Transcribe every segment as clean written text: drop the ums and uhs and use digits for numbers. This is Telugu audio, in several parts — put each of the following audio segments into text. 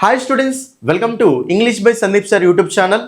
Hi students, welcome to English by Sandeep sir YouTube channel.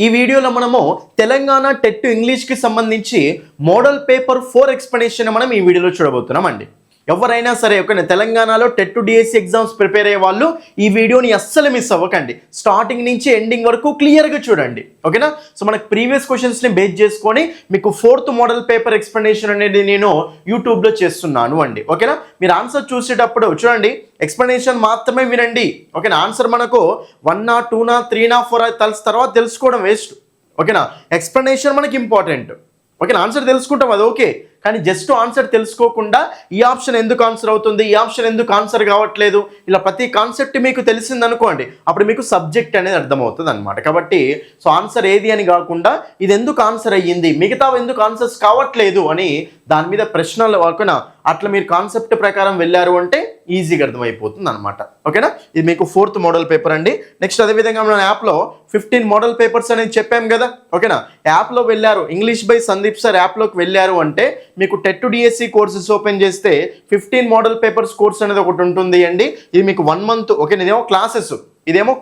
ఈ వీడియోలో మనము తెలంగాణ టెట్ ఇంగ్లీష్కి సంబంధించి మోడల్ పేపర్ 4 ఎక్స్ప్లెనేషన్ మనం ఈ వీడియోలో చూడబోతున్నాం అండి. ఎవరైనా సరే ఓకేనా తెలంగాణలో టెట్ డిఎస్సి ఎగ్జామ్స్ ప్రిపేర్ అయ్యే వాళ్ళు ఈ వీడియోని అస్సలు మిస్ అవ్వకండి. స్టార్టింగ్ నుంచి ఎండింగ్ వరకు క్లియర్గా చూడండి, ఓకేనా. సో మనకు ప్రీవియస్ క్వశ్చన్స్ని బేస్ చేసుకొని మీకు 4th మోడల్ పేపర్ ఎక్స్ప్లెనేషన్ అనేది నేను యూట్యూబ్లో చేస్తున్నాను అండి, ఓకేనా. మీరు ఆన్సర్ చూసేటప్పుడు చూడండి, ఎక్స్ప్లెనేషన్ మాత్రమే వినండి, ఓకేనా. ఆన్సర్ మనకు 1 2 3 4 తర్వాత తెలుసుకోవడం వేస్ట్, ఓకేనా. ఎక్స్ప్లెనేషన్ మనకి ఇంపార్టెంట్, ఓకేనా. ఆన్సర్ తెలుసుకుంటాం అది ఓకే, కానీ జస్ట్ ఆన్సర్ తెలుసుకోకుండా ఈ ఆప్షన్ ఎందుకు ఆన్సర్ అవుతుంది, ఈ ఆప్షన్ ఎందుకు ఆన్సర్ కావట్లేదు, ఇలా ప్రతి కాన్సెప్ట్ మీకు తెలిసిందనుకోండి, అప్పుడు మీకు సబ్జెక్ట్ అనేది అర్థమవుతుంది అనమాట. కాబట్టి సో ఆన్సర్ ఏది అని కాకుండా ఇది ఎందుకు ఆన్సర్ అయ్యింది, మిగతా ఎందుకు ఆన్సర్స్ కావట్లేదు అని దాని మీద ప్రశ్నలు ఓకేనా, అట్లా మీరు కాన్సెప్ట్ ప్రకారం వెళ్ళారు అంటే ఈజీగా అర్థమైపోతుంది అనమాట, ఓకేనా. ఇది మీకు 4th మోడల్ పేపర్ అండి. నెక్స్ట్ అదేవిధంగా మన యాప్లో 15 మోడల్ పేపర్స్ అనేది చెప్పాం కదా, ఓకేనా. యాప్లో వెళ్ళారు, ఇంగ్లీష్ బై సందీప్ సార్ యాప్లోకి వెళ్ళారు అంటే మీకు టెట్ డిఎస్సి కోర్సెస్ ఓపెన్ చేస్తే 15 మోడల్ పేపర్స్ కోర్స్ అనేది ఒకటి ఉంటుంది అండి. ఇది మీకు 1 month, ఓకేనా. ఇదేమో క్లాసెస్, ఇదేమో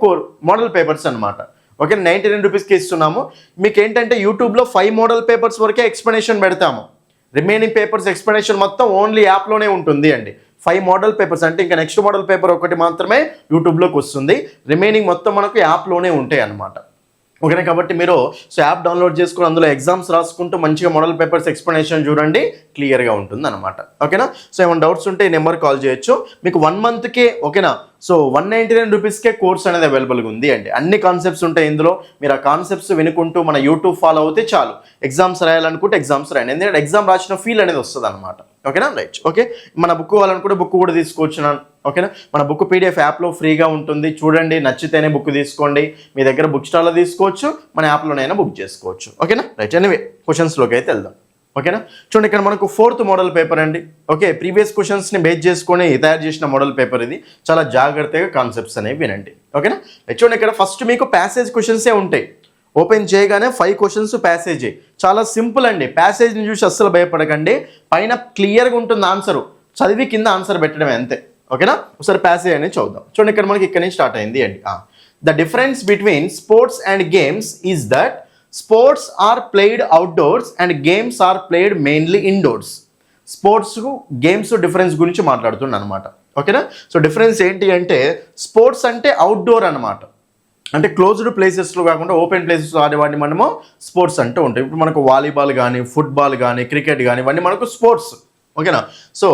మోడల్ పేపర్స్ అనమాట, ఓకే. 99 రూపీస్కి ఇస్తున్నాము. మీకు ఏంటంటే యూట్యూబ్లో 5 మోడల్ పేపర్స్ వరకే ఎక్స్ప్లెనేషన్ పెడతాము, రిమైనింగ్ పేపర్స్ ఎక్స్ప్లెనేషన్ మొత్తం ఓన్లీ యాప్లోనే ఉంటుంది అండి. 5 మోడల్ పేపర్స్ అంటే ఇంకా నెక్స్ట్ మోడల్ పేపర్ ఒకటి మాత్రమే యూట్యూబ్లోకి వస్తుంది, రిమైనింగ్ మొత్తం మనకు యాప్లోనే ఉంటాయి అన్నమాట, ఓకేనా. కాబట్టి మీరు సో యాప్ డౌన్లోడ్ చేసుకుని అందులో ఎగ్జామ్స్ రాసుకుంటూ మంచిగా మోడల్ పేపర్స్ ఎక్స్ప్లెనేషన్ చూడండి, క్లియర్గా ఉంటుంది అనమాట, ఓకేనా. సో ఏమైనా డౌట్స్ ఉంటే ఈ నెంబర్ కాల్ చేయొచ్చు. మీకు 1 monthకే ఓకేనా. సో 199 రూపీస్కే కోర్స్ అనేది అవైలబుల్గా ఉంది అండి. అన్ని కాన్సెప్ట్స్ ఉంటాయి ఇందులో, మీరు ఆ కాన్సెప్ట్స్ వినుకుంటూ మన యూట్యూబ్ ఫాలో అవుతే చాలు. ఎగ్జామ్స్ రాయాలనుకుంటే ఎగ్జామ్స్ రాయండి, ఎందుకంటే ఎగ్జామ్ రాసిన ఫీల్ అనేది వస్తుంది అనమాట, ఓకేనా. Right, okay. మన బుక్ కావాలనుకుంటే బుక్ కూడా తీసుకోవచ్చు, ఓకేనా. మన బుక్ పీడిఎఫ్ యాప్లో ఫ్రీగా ఉంటుంది, చూడండి, నచ్చితేనే బుక్ తీసుకోండి. మీ దగ్గర బుక్ స్టాల్లో తీసుకోవచ్చు, మన యాప్లోనైనా బుక్ చేసుకోవచ్చు, ఓకేనా. రైట్, ఎనీవే క్వశ్చన్స్లోకి అయితే వెళ్దాం, ఓకేనా. చూడండి, ఇక్కడ మనకు 4th మోడల్ పేపర్ అండి, ఓకే. ప్రీవియస్ క్వశ్చన్స్ని బేస్ చేసుకొని తయారు చేసిన మోడల్ పేపర్ ఇది. చాలా జాగ్రత్తగా కాన్సెప్ట్స్ అనేవి వినండి, ఓకేనా. చూడండి, ఇక్కడ ఫస్ట్ మీకు ప్యాసేజ్ క్వశ్చన్సే ఉంటాయి. ఓపెన్ చేయగానే 5 క్వశ్చన్స్ ప్యాసేజ్, చాలా సింపుల్ అండి. ప్యాసేజ్ని చూసి అస్సలు భయపడకండి, పైన క్లియర్గా ఉంటుంది ఆన్సర్, చదివి కింద ఆన్సర్ పెట్టడమే అంతే, ఓకేనా. ఒకసారి ప్యాసేజ్ అనేది చూద్దాం. చూడండి, ఇక్కడ మనకి ఇక్కడ నుంచి స్టార్ట్ అయింది అండి. The difference between sports and games is that sports are played outdoors and games are played mainly indoors. స్పోర్ట్స్కు గేమ్స్ డిఫరెన్స్ గురించి మాట్లాడుతున్నాను అనమాట, ఓకేనా. సో డిఫరెన్స్ ఏంటి అంటే స్పోర్ట్స్ అంటే అవుట్డోర్ అనమాట, అంటే క్లోజ్డ్ ప్లేసెస్లో కాకుండా ఓపెన్ ప్లేసెస్లో ఆడేవాడిని మనము స్పోర్ట్స్ అంటూ ఉంటాయి. ఇప్పుడు మనకు వాలీబాల్ కానీ, ఫుట్బాల్ కానీ, క్రికెట్ కానీ ఇవన్నీ మనకు స్పోర్ట్స్, ఓకేనా. So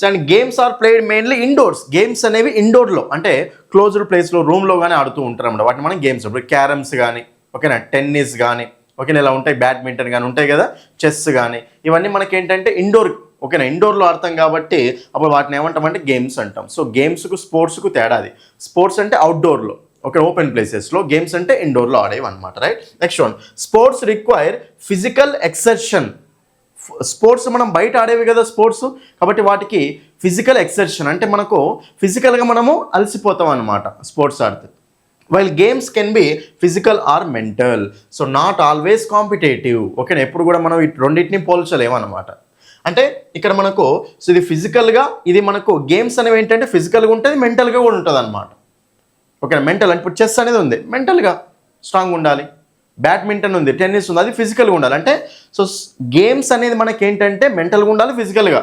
and games are played mainly indoors. Games అనేవి ఇండోర్లో అంటే క్లోజ్డ్ ప్లేస్లో రూమ్లో కానీ ఆడుతూ ఉంటారు అన్నమాట, వాటిని మనం గేమ్స్. ఇప్పుడు క్యారమ్స్ కానీ, ఓకేనా, టెన్నిస్ కానీ, ఓకేనా, ఇలా ఉంటాయి, బ్యాడ్మింటన్ కానీ ఉంటాయి కదా, చెస్ కానీ, ఇవన్నీ మనకి ఏంటంటే ఇండోర్, ఓకేనా, ఇండోర్లో ఆడతాం కాబట్టి అప్పుడు వాటిని ఏమంటామంటే గేమ్స్ అంటాం. సో గేమ్స్కు స్పోర్ట్స్కు తేడాది. స్పోర్ట్స్ అంటే అవుట్డోర్లో, ఓకే, ఓపెన్ ప్లేసెస్లో, గేమ్స్ అంటే ఇండోర్లో ఆడేవి అనమాట, right. Next one, sports require physical exertion. Sports మనం బయట ఆడేవి కదా స్పోర్ట్స్, కాబట్టి వాటికి ఫిజికల్ ఎక్సర్షన్ అంటే మనకు ఫిజికల్గా మనము అలసిపోతాం అనమాట స్పోర్ట్స్ ఆడితే. While games can B physical are mental, so not always competitive, ఓకేనా. ఎప్పుడు కూడా మనం రెండింటిని పోల్చలేమన్నమాట. అంటే ఇక్కడ మనకు సో ఇది ఫిజికల్గా, ఇది మనకు గేమ్స్ అనేవి ఏంటంటే ఫిజికల్గా ఉంటుంది, మెంటల్గా కూడా ఉంటుంది అనమాట, ఓకేనా. మెంటల్ అంటే ఇప్పుడు చెస్ అనేది ఉంది, మెంటల్గా స్ట్రాంగ్ ఉండాలి. బ్యాడ్మింటన్ ఉంది, టెన్నిస్ ఉంది, అది ఫిజికల్గా ఉండాలి. అంటే సో గేమ్స్ అనేది మనకి ఏంటంటే మెంటల్గా ఉండాలి, ఫిజికల్గా.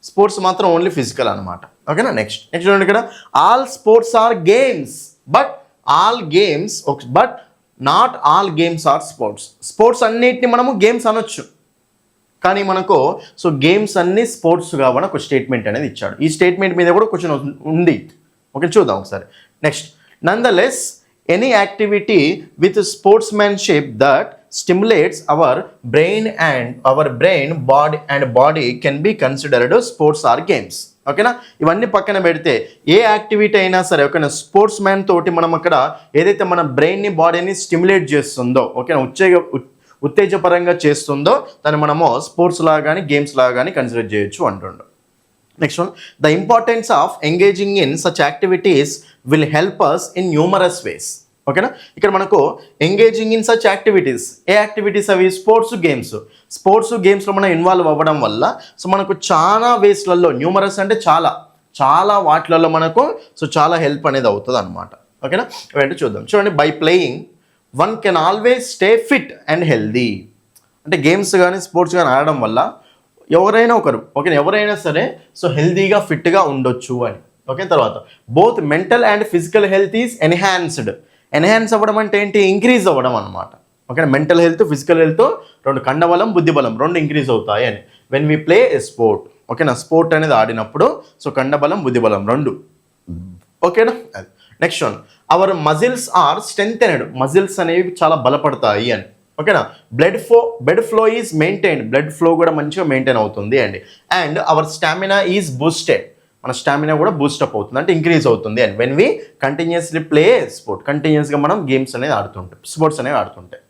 స్పోర్ట్స్ మాత్రం ఓన్లీ ఫిజికల్ అనమాట, ఓకేనా. నెక్స్ట్ చూడండి, ఇక్కడ all sports are games but all games but not all games are sports. Sports అన్నిటిని మనము గేమ్స్ అనొచ్చు, కానీ మనకు సో గేమ్స్ అన్ని స్పోర్ట్స్ కావని ఒక స్టేట్మెంట్ అనేది ఇచ్చాడు. ఈ స్టేట్మెంట్ మీద కూడా క్వశ్చన్ ఉంది, ఓకే, చూద్దాం ఒకసారి. Next, nonetheless any activity with sportsmanship that stimulates our brain body can be considered sports are games, ఓకేనా. ఇవన్నీ పక్కన పెడితే ఏ యాక్టివిటీ అయినా సరే, ఓకేనా, స్పోర్ట్స్ మ్యాన్ తోటి మనం అక్కడ ఏదైతే మన బ్రెయిన్ని బాడీని స్టిమ్యులేట్ చేస్తుందో, ఓకేనా, ఉత్తేజపరంగా చేస్తుందో దాన్ని మనము స్పోర్ట్స్ లాగా కానీ గేమ్స్ లాగా కానీ కన్సిడర్ చేయొచ్చు అంటుండు. Next one, the importance of engaging in such activities will help us in numerous ways, ఓకేనా. ఇక్కడ మనకు ఎంగేజింగ్ ఇన్ సచ్ యాక్టివిటీస్, ఏ యాక్టివిటీస్ అవి? స్పోర్ట్స్ గేమ్స్లో మనం ఇన్వాల్వ్ అవ్వడం వల్ల సో మనకు చాలా వేస్లలో, న్యూమరస్ అంటే చాలా వాటిలలో మనకు సో చాలా హెల్ప్ అనేది అవుతుంది అనమాట, ఓకేనా? ఇవేంటో చూద్దాం. చూడండి, by playing one can always stay fit and healthy. అంటే గేమ్స్ కానీ స్పోర్ట్స్ కానీ ఆడడం వల్ల ఎవరైనా ఒకరు ఓకేనా, ఎవరైనా సరే సో హెల్తీగా ఫిట్గా ఉండొచ్చు అని. ఓకే, తర్వాత both mental and physical health is enhanced. Enhance అవ్వడం అంటే ఏంటి? ఇంక్రీజ్ అవ్వడం అనమాట. ఓకేనా, మెంటల్ హెల్త్ ఫిజికల్ హెల్త్ రెండు, కండబలం బుద్ధిబలం రెండు ఇంక్రీజ్ అవుతాయి అని. When we play a sport, ఓకేనా, స్పోర్ట్ అనేది ఆడినప్పుడు సో కండబలం బుద్ధిబలం రెండు. ఓకేనా, అది next one, our muscles are strengthened. Muscles అనేవి చాలా బలపడతాయి అని. ఓకేనా, blood flow is maintain. Blood flow కూడా మంచిగా మెయింటైన్ అవుతుంది అండి. And our stamina is boosted. మన స్టామినా కూడా బూస్టప్ అవుతుంది, అంటే ఇంక్రీజ్ అవుతుంది. And when we continuously play sport, కంటిన్యూస్గా మనం గేమ్స్ అనేది ఆడుతుంటాం, స్పోర్ట్స్ అనేవి ఆడుతుంటాయి.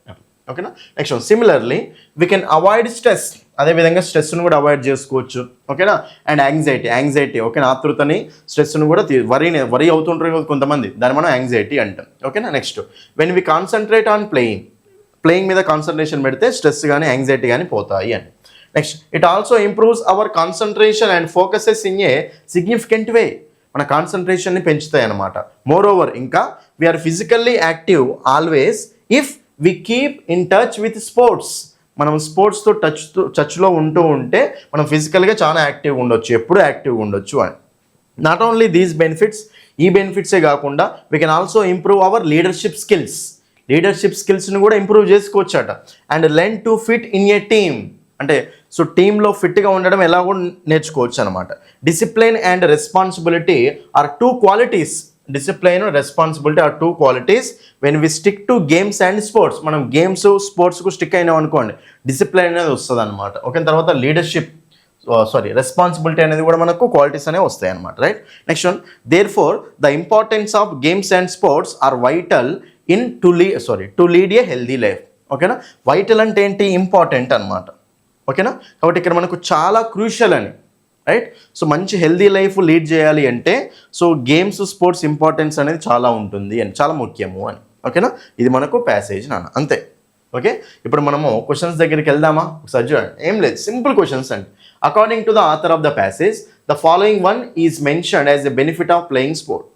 ఓకేనా, next one, similarly we can avoid stress. అదేవిధంగా స్ట్రెస్ను కూడా అవాయిడ్ చేసుకోవచ్చు. ఓకేనా, అండ్ యాంగ్జైటీ ఓకేనా, ఆతృతని స్ట్రెస్ను కూడా వరీ అవుతుంటారు కొంతమంది, దాన్ని మనం యాంగ్జైటీ అంటాం. ఓకేనా, next when we concentrate on playing మీద కాన్సన్ట్రేషన్ పెడితే స్ట్రెస్ కానీ యాంగ్జైటీ కానీ పోతాయి అని. Next, it also improves our concentration and focuses in a significant way. మన కాన్సన్ట్రేషన్ని పెంచుతాయి అన్నమాట. మోర్ ఓవర్, ఇంకా we are physically active always if we keep in touch with sports. మనం స్పోర్ట్స్తో టచ్లో ఉంటూ ఉంటే మనం ఫిజికల్గా చాలా యాక్టివ్గా ఉండొచ్చు, ఎప్పుడూ యాక్టివ్గా ఉండొచ్చు అని. నాట్ ఓన్లీ దీస్ బెనిఫిట్స్, ఈ బెనిఫిట్సే కాకుండా we can also improve our leadership స్కిల్స్ని కూడా ఇంప్రూవ్ చేసుకోవచ్చట. And learn to fit in a team. అంటే సో టీంలో ఫిట్గా ఉండడం ఎలా కూడా నేర్చుకోవచ్చు అనమాట. Discipline and responsibility are two qualities. Discipline responsibility are two qualities when we stick to games and sports. మనం గేమ్స్ స్పోర్ట్స్కు స్టిక్ అయినాం అనుకోండి, డిసిప్లైన్ అనేది వస్తుంది అనమాట. ఓకే, తర్వాత రెస్పాన్సిబిలిటీ అనేది కూడా మనకు క్వాలిటీస్ అనేవి వస్తాయి అనమాట. Right, next one, therefore the importance of games and sports are vital in to lead a healthy life. ఓకేనా, వైటల్ అంటే ఏంటి? ఇంపార్టెంట్ అనమాట. ఓకేనా, కాబట్టి ఇక్కడ మనకు చాలా క్రూషియల్ అని. రైట్, సో మంచి హెల్దీ లైఫ్ లీడ్ చేయాలి అంటే సో గేమ్స్ స్పోర్ట్స్ ఇంపార్టెన్స్ అనేది చాలా ఉంటుంది అని, చాలా ముఖ్యము అని. ఓకేనా, ఇది మనకు ప్యాసేజ్ నాన్న, అంతే. ఓకే, ఇప్పుడు మనము క్వశ్చన్స్ దగ్గరికి వెళ్దామా? ఒకసారి చూడండి, ఏం లేదు, సింపుల్ క్వశ్చన్స్ అండి. According to the author of the passage the following one is mentioned as a benefit of playing sport.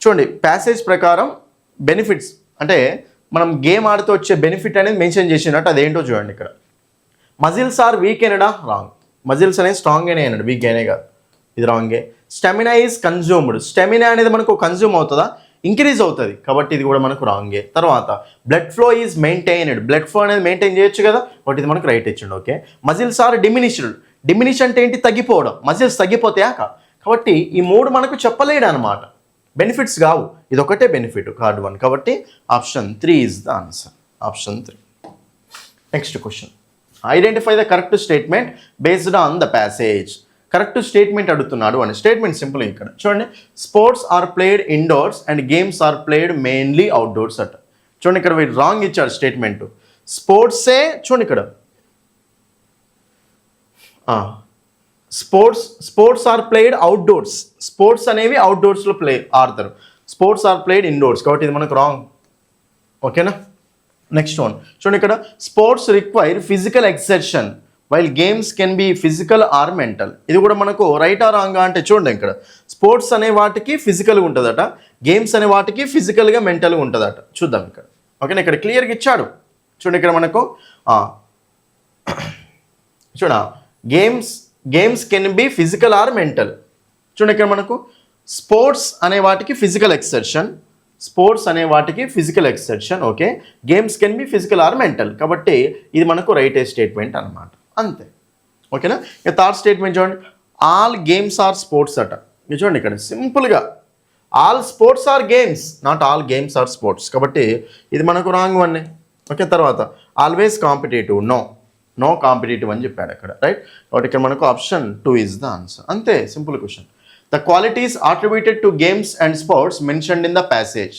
చూడండి, ప్యాసేజ్ ప్రకారం బెనిఫిట్స్ అంటే మనం గేమ్ ఆడితే వచ్చే బెనిఫిట్ అనేది మెన్షన్ చేసినట్టు, అదేంటో చూడండి. ఇక్కడ మజిల్స్ ఆర్ వీక్ అయినడా? రాంగ్. మజిల్స్ అనేది స్ట్రాంగ్ అయినా అయినాడు, వీక్ అయినా కాదు, ఇది రాంగే. Stamina is consumed. స్టామినా అనేది మనకు కన్జ్యూమ్ అవుతుందా? ఇంక్రీజ్ అవుతుంది, కాబట్టి ఇది కూడా మనకు రాంగే. తర్వాత blood flow is maintained. Blood flow అనేది మెయింటైన్ చేయొచ్చు కదా, బట్ ఇది మనకు రైట్ ఇచ్చిండు. Okay, muscles are diminished. Diminish అంటే ఏంటి? తగ్గిపోవడం. మజిల్స్ తగ్గిపోతాయాక, కాబట్టి ఈ మూడు మనకు చెప్పలేడు అనమాట, బెనిఫిట్స్ కావు. ఇది ఒకటే బెనిఫిట్, కార్డ్ 1. కాబట్టి option 3 is the answer. Option 3. Next question, identify the correct statement based on the passage. Correct statement అడుగుతున్నాడు అని. స్టేట్మెంట్ సింపుల్ ఇక్కడ చూడండి, sports are played indoors and games are played mainly outdoors అట. చూడండి, ఇక్కడ వీడు రాంగ్ ఇచ్చాడు స్టేట్మెంట్. స్పోర్ట్సే చూడండి ఇక్కడ sports are played outdoors. Sports అనేవి అవుట్డోర్స్లో ఆడతారు, స్పోర్ట్స్ ఆర్ ప్లేడ్ ఇండోర్స్, కాబట్టి ఇది మనకు రాంగ్. ఓకేనా, నెక్స్ట్ వన్ చూడండి, ఇక్కడ sports require physical exertion while games can B physical are mental. ఇది కూడా మనకు రైట్ ఆర్ రాంగ్ అంటే చూడండి, ఇక్కడ స్పోర్ట్స్ అనే వాటికి ఫిజికల్గా ఉంటుందట, గేమ్స్ అనే వాటికి ఫిజికల్గా మెంటల్గా ఉంటుందట. చూద్దాం ఇక్కడ. ఓకేనా, ఇక్కడ క్లియర్గా ఇచ్చాడు చూడండి. ఇక్కడ మనకు games can B physical are mental. చూడండి, ఇక్కడ మనకు స్పోర్ట్స్ అనే వాటికి physical exertion, okay, games can B physical are mental, కాబట్టి ఇది మనకు రైట్ ఏ స్టేట్మెంట్ అనమాట, అంతే. ఓకేనా, ఇక థర్డ్ స్టేట్మెంట్ చూడండి, ఆల్ గేమ్స్ ఆర్ స్పోర్ట్స్ అట. ఇది చూడండి, ఇక్కడ సింపుల్గా all sports are games, not all games are sports, కాబట్టి ఇది మనకు రాంగ్ వన్. ఓకే, తర్వాత ఆల్వేస్ కాంపిటేటివ్, నో కాంపిటేటివ్ అని చెప్పాడు అక్కడ, రైట్. కాబట్టి ఇక్కడ మనకు ఆప్షన్ 2 ఈజ్ ద ఆన్సర్, అంతే, simple question. The qualities attributed to games and sports mentioned in the passage.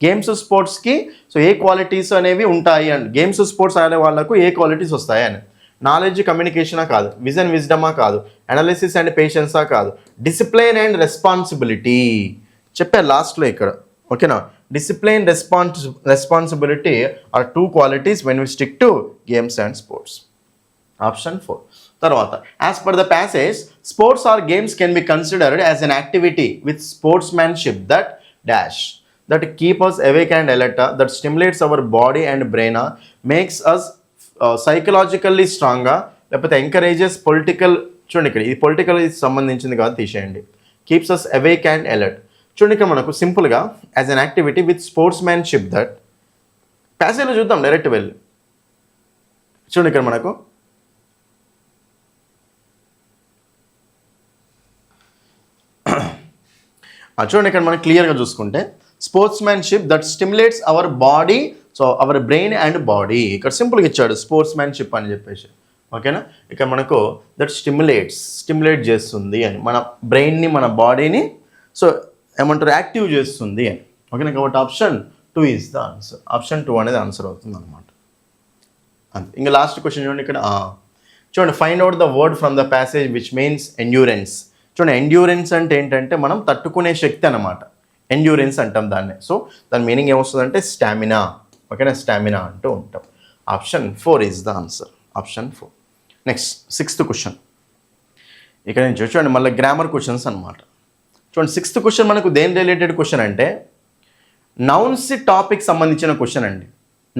Games స్పోర్ట్స్కి సో ఏ క్వాలిటీస్ అనేవి ఉంటాయి అండ్ గేమ్స్ స్పోర్ట్స్ ఆడే వాళ్ళకు ఏ క్వాలిటీస్ వస్తాయని. నాలెడ్జ్ కమ్యూనికేషనా కాదు, విజన్ విజ్డమా కాదు, అనాలిసిస్ అండ్ పేషెన్సా కాదు, డిసిప్లైన్ అండ్ రెస్పాన్సిబిలిటీ చెప్పారు లాస్ట్లో ఇక్కడ. ఓకేనా, discipline responsibility are 2 qualities when we stick to games and sports. Option 4. తర్వాత as per the passage sports are games can be considered as an activity with sportsmanship that dash that keep us awake and alert, that stimulates our body and brain, makes us psychologically స్ట్రాంగ్గా, లేకపోతే ఎంకరేజెస్ పొలిటికల్. చూడండి ఇక్కడ ఇది పొలిటికల్ సంబంధించింది కాదు, తీసేయండి. Keeps us awake and alert. చూడండి ఇక్కడ మనకు సింపుల్గా as an activity with sportsmanship that, ప్యాసేజ్లో చూద్దాం డైరెక్ట్ వెళ్ళి. చూడండి ఇక్కడ మనకు చూడండి ఇక్కడ మనం క్లియర్గా చూసుకుంటే sports మ్యాన్షిప్ that stimulates our body, so our brain and body. ఇక్కడ సింపుల్గా ఇచ్చాడు స్పోర్ట్స్ మ్యాన్షిప్ అని చెప్పేసి. ఓకేనా, ఇక్కడ మనకు దట్ స్టిమ్యులేట్ చేస్తుంది అని మన బ్రెయిన్ని, మన బాడీని, సో ఏమంటారు యాక్టివ్ చేస్తుంది అని. ఓకేనా, కాబట్టి option 2 is the answer. Option 2 అనేది ఆన్సర్ అవుతుంది అనమాట. అంతే. ఇంకా లాస్ట్ క్వశ్చన్ చూడండి ఇక్కడ. చూడండి, find out the word from the passage which means endurance. చూడండి, ఎండ్యూరెన్స్ అంటే ఏంటంటే మనం తట్టుకునే శక్తి అనమాట. ఎండ్యూరెన్స్ అంటాం దాన్ని. సో దాని మీనింగ్ ఏమొస్తుందంటే స్టామినా. ఓకేనా, స్టామినా అంటూ ఉంటాం. Option 4 is the answer. Option 4. Next 6th question. ఇక్కడ నుంచి చూడండి మళ్ళీ గ్రామర్ క్వశ్చన్స్ అనమాట. చూడండి 6th క్వశ్చన్ మనకు దేని రిలేటెడ్ క్వశ్చన్ అంటే నౌన్స్ టాపిక్ సంబంధించిన క్వశ్చన్ అండి.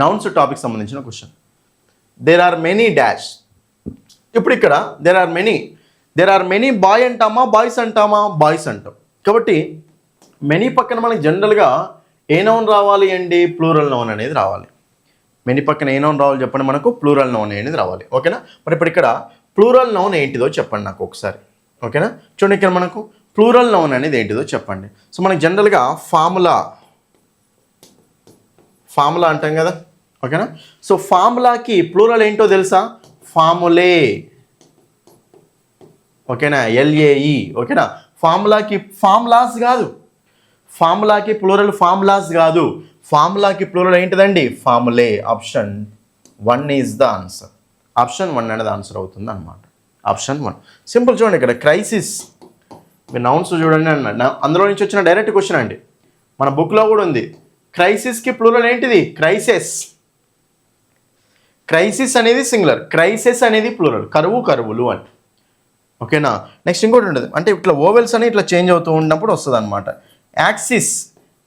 నౌన్స్ టాపిక్ సంబంధించిన question. There are many dash. ఇప్పుడు ఇక్కడ దేర్ ఆర్ మెనీ బాయ్ అంటామా, బాయ్స్ అంటామా? బాయ్స్ అంటాం. కాబట్టి మెనీ పక్కన మనకి జనరల్గా ఏ నౌన్ రావాలి అండి? ప్లూరల్ నౌన్ అనేది రావాలి. మెనీ పక్కన ఏ నౌన్ రావాలి చెప్పండి? మనకు ప్లూరల్ నౌన్ అనేది రావాలి. ఓకేనా, మరి ఇప్పుడు ఇక్కడ ప్లూరల్ నౌన్ ఏంటిదో చెప్పండి నాకు ఒకసారి. ఓకేనా, చూడండి ఇక్కడ మనకు ప్లూరల్ నౌన్ అనేది ఏంటిదో చెప్పండి. సో మనకి జనరల్గా ఫార్ములా అంటాం కదా. ఓకేనా, సో ఫార్ములాకి ప్లూరల్ ఏంటో తెలుసా? ఫార్ములే. ఓకేనా, LAE. ఓకేనా, ఫార్ములాకి ఫార్ములాస్ కాదు, ఫార్ములాకి ప్లూరల్ ఫార్ములాస్ కాదు, ఫార్ములాకి ప్లూరల్ ఏంటిదండి? Formulae. Option 1 is the answer. Option 1 అనేది ఆన్సర్ అవుతుంది అనమాట. Option 1 simple. చూడండి ఇక్కడ క్రైసిస్, మీరు నౌన్స్ చూడండి అన్న, అందులో నుంచి వచ్చిన డైరెక్ట్ క్వశ్చన్ అండి. మన బుక్లో కూడా ఉంది. క్రైసిస్కి ప్లూరల్ ఏంటిది? క్రైసెస్. క్రైసిస్ అనేది సింగులర్, క్రైసెస్ అనేది ప్లూరల్. కరువులు అని. ఓకేనా, నెక్స్ట్ ఇంకోటి ఉంటుంది అంటే ఇట్లా ఓవెల్స్ అని ఇట్లా చేంజ్ అవుతూ ఉన్నప్పుడు వస్తుంది అనమాట.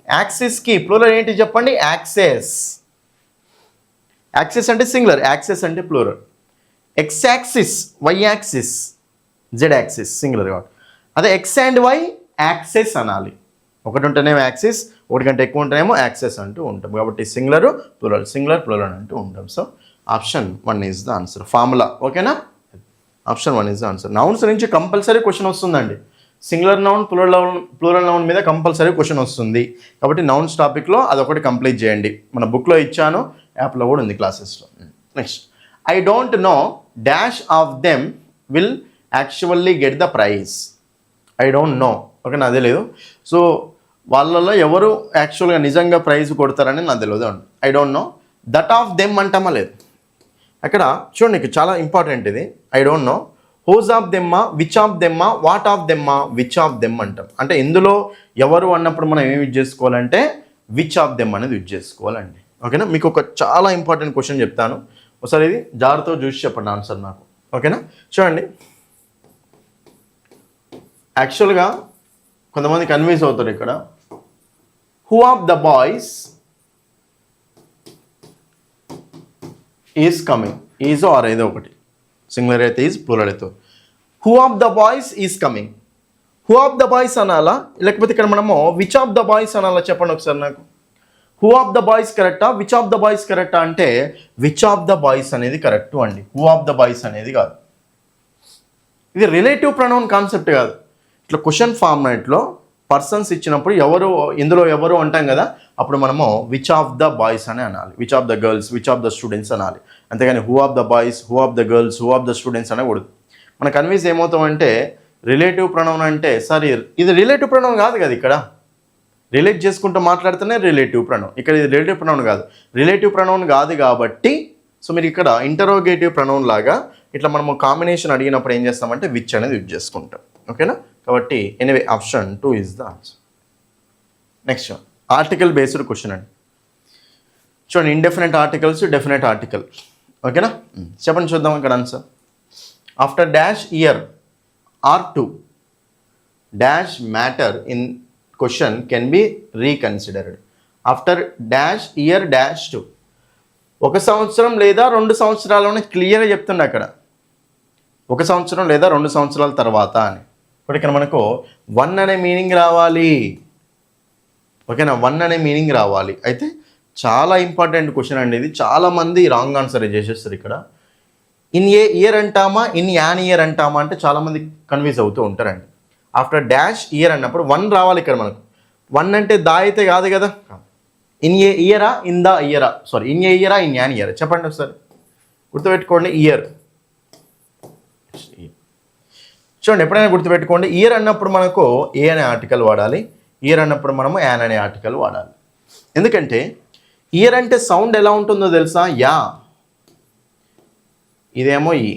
యాక్సిస్కి ప్లూరల్ ఏంటి చెప్పండి? యాక్సెస్. యాక్సెస్ అంటే సింగులర్, యాక్సెస్ అంటే plural. X axis, Y axis, Z axis singular కాబట్టి. అదే ఎక్స్ అండ్ వై యాక్సెస్ అనాలి. ఒకటి ఉంటేనేమో యాక్సిస్, ఒకటి కంటే ఎక్కువ ఉంటేనేమో యాక్సెస్ అంటూ ఉంటాం. కాబట్టి సింగులర్ ప్లూరల్ అంటూ ఉంటాం. So option 1 is the answer. Formula. ఓకేనా, option 1 is the answer. Nouns నుంచి కంపల్సరీ క్వశ్చన్ వస్తుందండి. సింగులర్ నౌన్, ప్లూరల్ నౌన్ మీద కంపల్సరీ క్వశ్చన్ వస్తుంది. కాబట్టి నౌన్స్ టాపిక్లో అదొకటి కంప్లీట్ చేయండి. మన బుక్లో ఇచ్చాను, యాప్లో కూడా ఉంది క్లాసెస్లో. Next, I don't know dash of them will actually get the prize. I don't know. Okay, నాకు తెలియదు. సో వాళ్ళలో ఎవరు యాక్చువల్గా నిజంగా ప్రైజ్ కొడతారని నాకు తెలియదు. I don't know. That of them అంటామా లేదు. అక్కడ చూడండి చాలా ఇంపార్టెంట్ ఇది. I don't know whose of దెమ్మా, విచ్ ఆఫ్ దెమ్మా, వాట్ ఆఫ్ దెమ్మా, విచ్ ఆఫ్ దెమ్ అంటాం. అంటే ఇందులో ఎవరు అన్నప్పుడు మనం ఏమి యూజ్ చేసుకోవాలంటే విచ్ ఆఫ్ దెమ్ అనేది యూజ్ చేసుకోవాలండి. ఓకేనా, మీకు ఒక చాలా ఇంపార్టెంట్ క్వశ్చన్ చెప్తాను, ఒకసారి ఇది జాగ్రత్తగా చూసి చెప్పండి ఆన్సర్ నాకు. ఓకేనా, చూడండి యాక్చువల్గా కొంతమంది కన్విన్స్ అవుతారు ఇక్కడ. Who of the boys is coming. Is are ఏదో ఒకటి, సింగులర్ అయితే ఈజ్, ప్లూరల్ అయితే. Who of the boys is coming. Who of the boys అనాలా, లేకపోతే ఇక్కడ మనము విచ్ ఆఫ్ ద బాయ్స్ అనాలా చెప్పండి ఒకసారి నాకు. హూ ఆఫ్ ద బాయ్స్ కరెక్టా, విచ్ ఆఫ్ ద బాయ్స్ కరెక్టా అంటే విచ్ ఆఫ్ ద బాయ్స్ అనేది కరెక్ట్ అండి. హూ ఆఫ్ ద బాయ్స్ అనేది కాదు. ఇది రిలేటివ్ ప్రొనౌన్ కాన్సెప్ట్ కాదు. ఇట్లా క్వశ్చన్ ఫార్మాట్లో పర్సన్స్ ఇచ్చినప్పుడు ఎవరు, ఇందులో ఎవరు అంటాం కదా, అప్పుడు మనము విచ్ ఆఫ్ ద బాయ్స్ అని అనాలి. Which of the girls, which of the students అనాలి. అంతేగాని who of the boys, who of the girls, who of the students అనకూడదు. మన కన్విన్స్ ఏమవుతామంటే రిలేటివ్ ప్రొనౌన్ అంటే సారీ ఇది రిలేటివ్ ప్రొనౌన్ కాదు కదా. ఇక్కడ రిలేట్ చేసుకుంటూ మాట్లాడితేనే రిలేటివ్ ప్రొనౌన్. ఇక్కడ ఇది రిలేటివ్ ప్రొనౌన్ కాదు. రిలేటివ్ ప్రొనౌన్ కాదు కాబట్టి సో మీరు ఇక్కడ ఇంటరోగేటివ్ ప్రొనౌన్ లాగా ఇట్లా మనము కాంబినేషన్ అడిగినప్పుడు ఏం చేస్తామంటే విచ్ అనేది యూజ్ చేసుకుంటాం. ఓకేనా, కాబట్టి anyway option 2 is the answer. Next article based question అండి. చూడండి ఇండెఫినెట్ ఆర్టికల్స్, డెఫినెట్ ఆర్టికల్. ఓకేనా, చెప్పండి చూద్దాం ఇక్కడ answer. After dash year or 2 dash matter in question can be reconsidered after dash year dash two. 1 సంవత్సరం లేదా 2 సంవత్సరాల్లోనే క్లియర్గా చెప్తుండే అక్కడ 1 సంవత్సరం లేదా 2 సంవత్సరాల తర్వాత అని. ఇప్పుడు ఇక్కడ మనకు 1 అనే మీనింగ్ రావాలి. ఓకేనా, 1 అనే మీనింగ్ రావాలి. అయితే చాలా ఇంపార్టెంట్ క్వశ్చన్ అండి ఇది. చాలామంది రాంగ్ ఆన్సర్ చేసేస్తారు ఇక్కడ. ఇన్ ఏ ఇయర్ అంటామా, ఇన్ యాన్ ఇయర్ అంటామా అంటే చాలామంది కన్ఫ్యూజ్ అవుతూ ఉంటారండి. ఆఫ్టర్ డాష్ ఇయర్ అన్నప్పుడు 1 రావాలి ఇక్కడ మనకు. 1 అంటే దా అయితే కాదు కదా. ఇన్ ఏ ఇయరా, ఇన్ ద ఇయరా, సారీ ఇన్ ఏ ఇయరా, ఇన్ యాన్ ఇయర్ చెప్పండి ఒకసారి, గుర్తుపెట్టుకోండి. ఇయర్ చూడండి, ఎప్పుడైనా గుర్తుపెట్టుకోండి. ఇయర్ అన్నప్పుడు మనకు ఏ అనే ఆర్టికల్ వాడాలి, ఇయర్ అన్నప్పుడు మనము యాన్ అనే ఆర్టికల్ వాడాలి. ఎందుకంటే ఇయర్ అంటే సౌండ్ ఎలా ఉంటుందో తెలుసా, యా, ఇదేమో ఈ.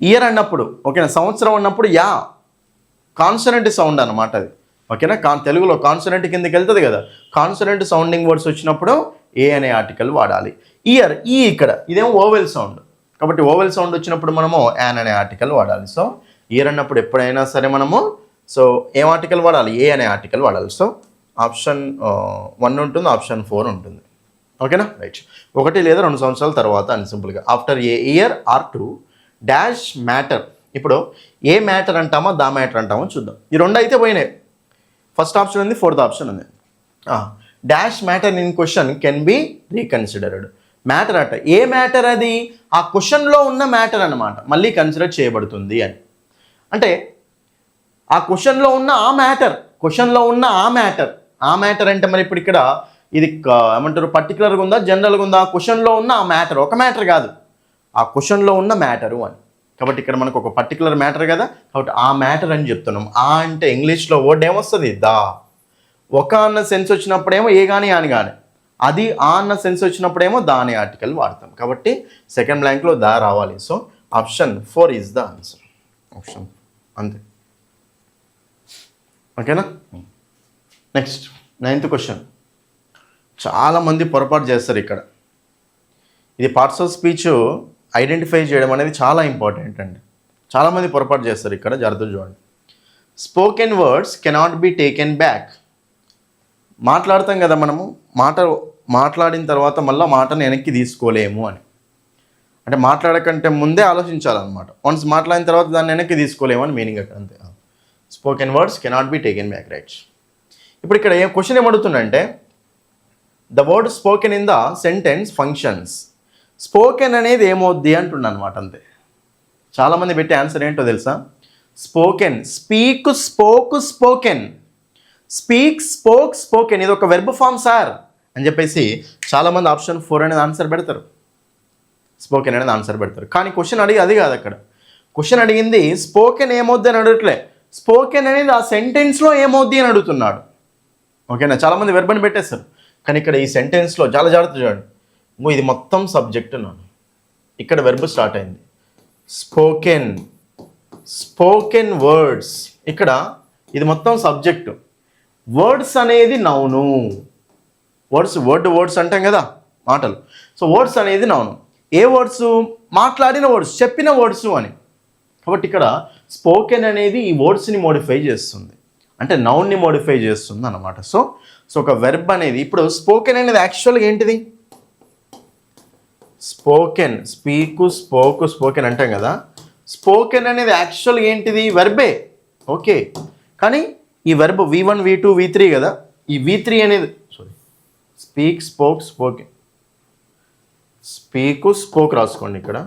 ఇయర్ అన్నప్పుడు ఓకేనా, సంవత్సరం అన్నప్పుడు యా, కాన్సనెంట్ సౌండ్ అన్నమాట అది. ఓకేనా, తెలుగులో కాన్సనెంట్ కిందకి వెళ్తుంది కదా, కాన్సనెంట్ సౌండింగ్ వర్డ్స్ వచ్చినప్పుడు ఏ అనే ఆర్టికల్ వాడాలి. ఇయర్ ఈ ఇక్కడ ఇదేమో ఓవెల్ సౌండ్, కాబట్టి ఓవెల్ సౌండ్ వచ్చినప్పుడు మనము యాన్ అనే ఆర్టికల్ వాడాలి. సో ఇయర్ అన్నప్పుడు ఎప్పుడైనా సరే మనము ఏం ఆర్టికల్ వాడాలి, ఏ అనే ఆర్టికల్ వాడాలి. సో ఆప్షన్ 1 ఉంటుంది, ఆప్షన్ 4 ఉంటుంది. ఓకేనా, రైట్. 1 లేదా 2 సంవత్సరాల తర్వాత అని సింపుల్గా. After A year or 2 dash matter. ఇప్పుడు ఏ మ్యాటర్ అంటామో దా మ్యాటర్ అంటామో చూద్దాం. ఈ 2 అయితే పోయినాయి. ఫస్ట్ ఆప్షన్ ఉంది, 4th ఆప్షన్ ఉంది. Dash matter in question can be reconsidered. Matter అట, ఏ మ్యాటర్ అది, ఆ క్వశ్చన్లో ఉన్న మ్యాటర్ అన్నమాట, మళ్ళీ కన్సిడర్ చేయబడుతుంది అని. అంటే ఆ క్వశ్చన్లో ఉన్న ఆ మ్యాటర్, క్వశ్చన్లో ఉన్న ఆ మ్యాటర్ అంటే మరి ఇప్పుడు ఇక్కడ ఇది ఏమంటారు, పర్టికులర్గా ఉందా జనరల్గా ఉందా, క్వశ్చన్లో ఉన్న ఆ మ్యాటర్, ఒక మ్యాటర్ కాదు, ఆ క్వశ్చన్లో ఉన్న మ్యాటరు అని. కాబట్టి ఇక్కడ మనకు ఒక పర్టికులర్ మ్యాటర్ కదా, కాబట్టి ఆ మ్యాటర్ అని చెప్తున్నాం. ఆ అంటే ఇంగ్లీష్లో వర్డ్ ఏమొస్తుంది, దా. ఒక అన్న సెన్స్ వచ్చినప్పుడేమో ఏ కానీ అని కానీ, అది ఆ అన్న సెన్స్ వచ్చినప్పుడేమో దా అనే ఆర్టికల్ వాడతాం. కాబట్టి సెకండ్ బ్లాంక్లో దా రావాలి. So option 4 is the answer. Option అంతే. ఓకేనా, నెక్స్ట్ 9th క్వశ్చన్. చాలామంది పొరపాటు చేస్తారు ఇక్కడ. ఇది పార్ట్స్ ఆఫ్ స్పీచ్ ఐడెంటిఫై చేయడం అనేది చాలా ఇంపార్టెంట్ అండి. చాలామంది పొరపాటు చేస్తారు ఇక్కడ, జాగ్రత్తగా చూడండి. Spoken words cannot be taken back. మాట్లాడతాం కదా మనము, మాట్లాడిన తర్వాత మళ్ళీ మాటను వెనక్కి తీసుకోలేము అని. అంటే మాట్లాడకంటే ముందే ఆలోచించాలన్నమాట. వన్స్ మాట్లాడిన తర్వాత దాన్ని వెనక్కి తీసుకోలేము అని మీనింగ్ అక్కడ, అంతే. Spoken words cannot be taken back, right. ఇప్పుడు ఇక్కడ క్వశ్చన్ ఏమడుతుందంటే, the word spoken in the sentence functions. Spoken అనేది ఏమవుద్ది అంటున్నా అనమాట, అంతే. చాలామంది పెట్టే ఆన్సర్ ఏంటో తెలుసా, spoken, speak, spoke, spoken, speak, spoke, spoken, ఇది ఒక వెర్బ్ ఫామ్ సార్ అని చెప్పేసి చాలామంది ఆప్షన్ 4 అనేది ఆన్సర్ పెడతారు, స్పోకెన్ అనేది ఆన్సర్ పెడతారు. కానీ క్వశ్చన్ అడిగి అది కాదు. అక్కడ క్వశ్చన్ అడిగింది స్పోకెన్ ఏమవుద్ది అని అడగట్లే, స్పోకెన్ అనేది ఆ సెంటెన్స్లో ఏమవుద్ది అని అడుగుతున్నాడు. ఓకేనా, చాలామంది వెర్బ్ అని పెట్టేస్తారు. కానీ ఇక్కడ ఈ సెంటెన్స్లో చాలా జాగ్రత్త చూడండి. ఇది మొత్తం సబ్జెక్ట్ ఉన్నాను, ఇక్కడ వెర్బ్ స్టార్ట్ అయింది. స్పోకెన్, స్పోకెన్ వర్డ్స్, ఇక్కడ ఇది మొత్తం సబ్జెక్టు. వర్డ్స్ అనేది నౌను. వర్డ్స్ అంటాం కదా, మాటలు. సో వర్డ్స్ అనేది నౌను. ఏ వర్డ్స్, మాట్లాడిన వర్డ్స్, చెప్పిన వర్డ్స్ అని. కాబట్టి ఇక్కడ స్పోకెన్ అనేది ఈ వర్డ్స్ని మోడిఫై చేస్తుంది, అంటే నౌన్ని మోడిఫై చేస్తుంది అన్నమాట. సో ఒక వెర్బ్ అనేది, ఇప్పుడు స్పోకెన్ అనేది యాక్చువల్గా ఏంటిది, స్పోకెన్, స్పీకు, స్పోకు, స్పోకెన్ అంటాం కదా. స్పోకెన్ అనేది యాక్చువల్గా ఏంటిది, వెర్బే. ఓకే, కానీ ఈ వెర్బ్ V1 V2 V3 కదా, ఈ V3 అనేది స్పీక్, స్పోక్, స్పోకెన్, స్పీకు, స్పోక్ రాసుకోండి ఇక్కడ.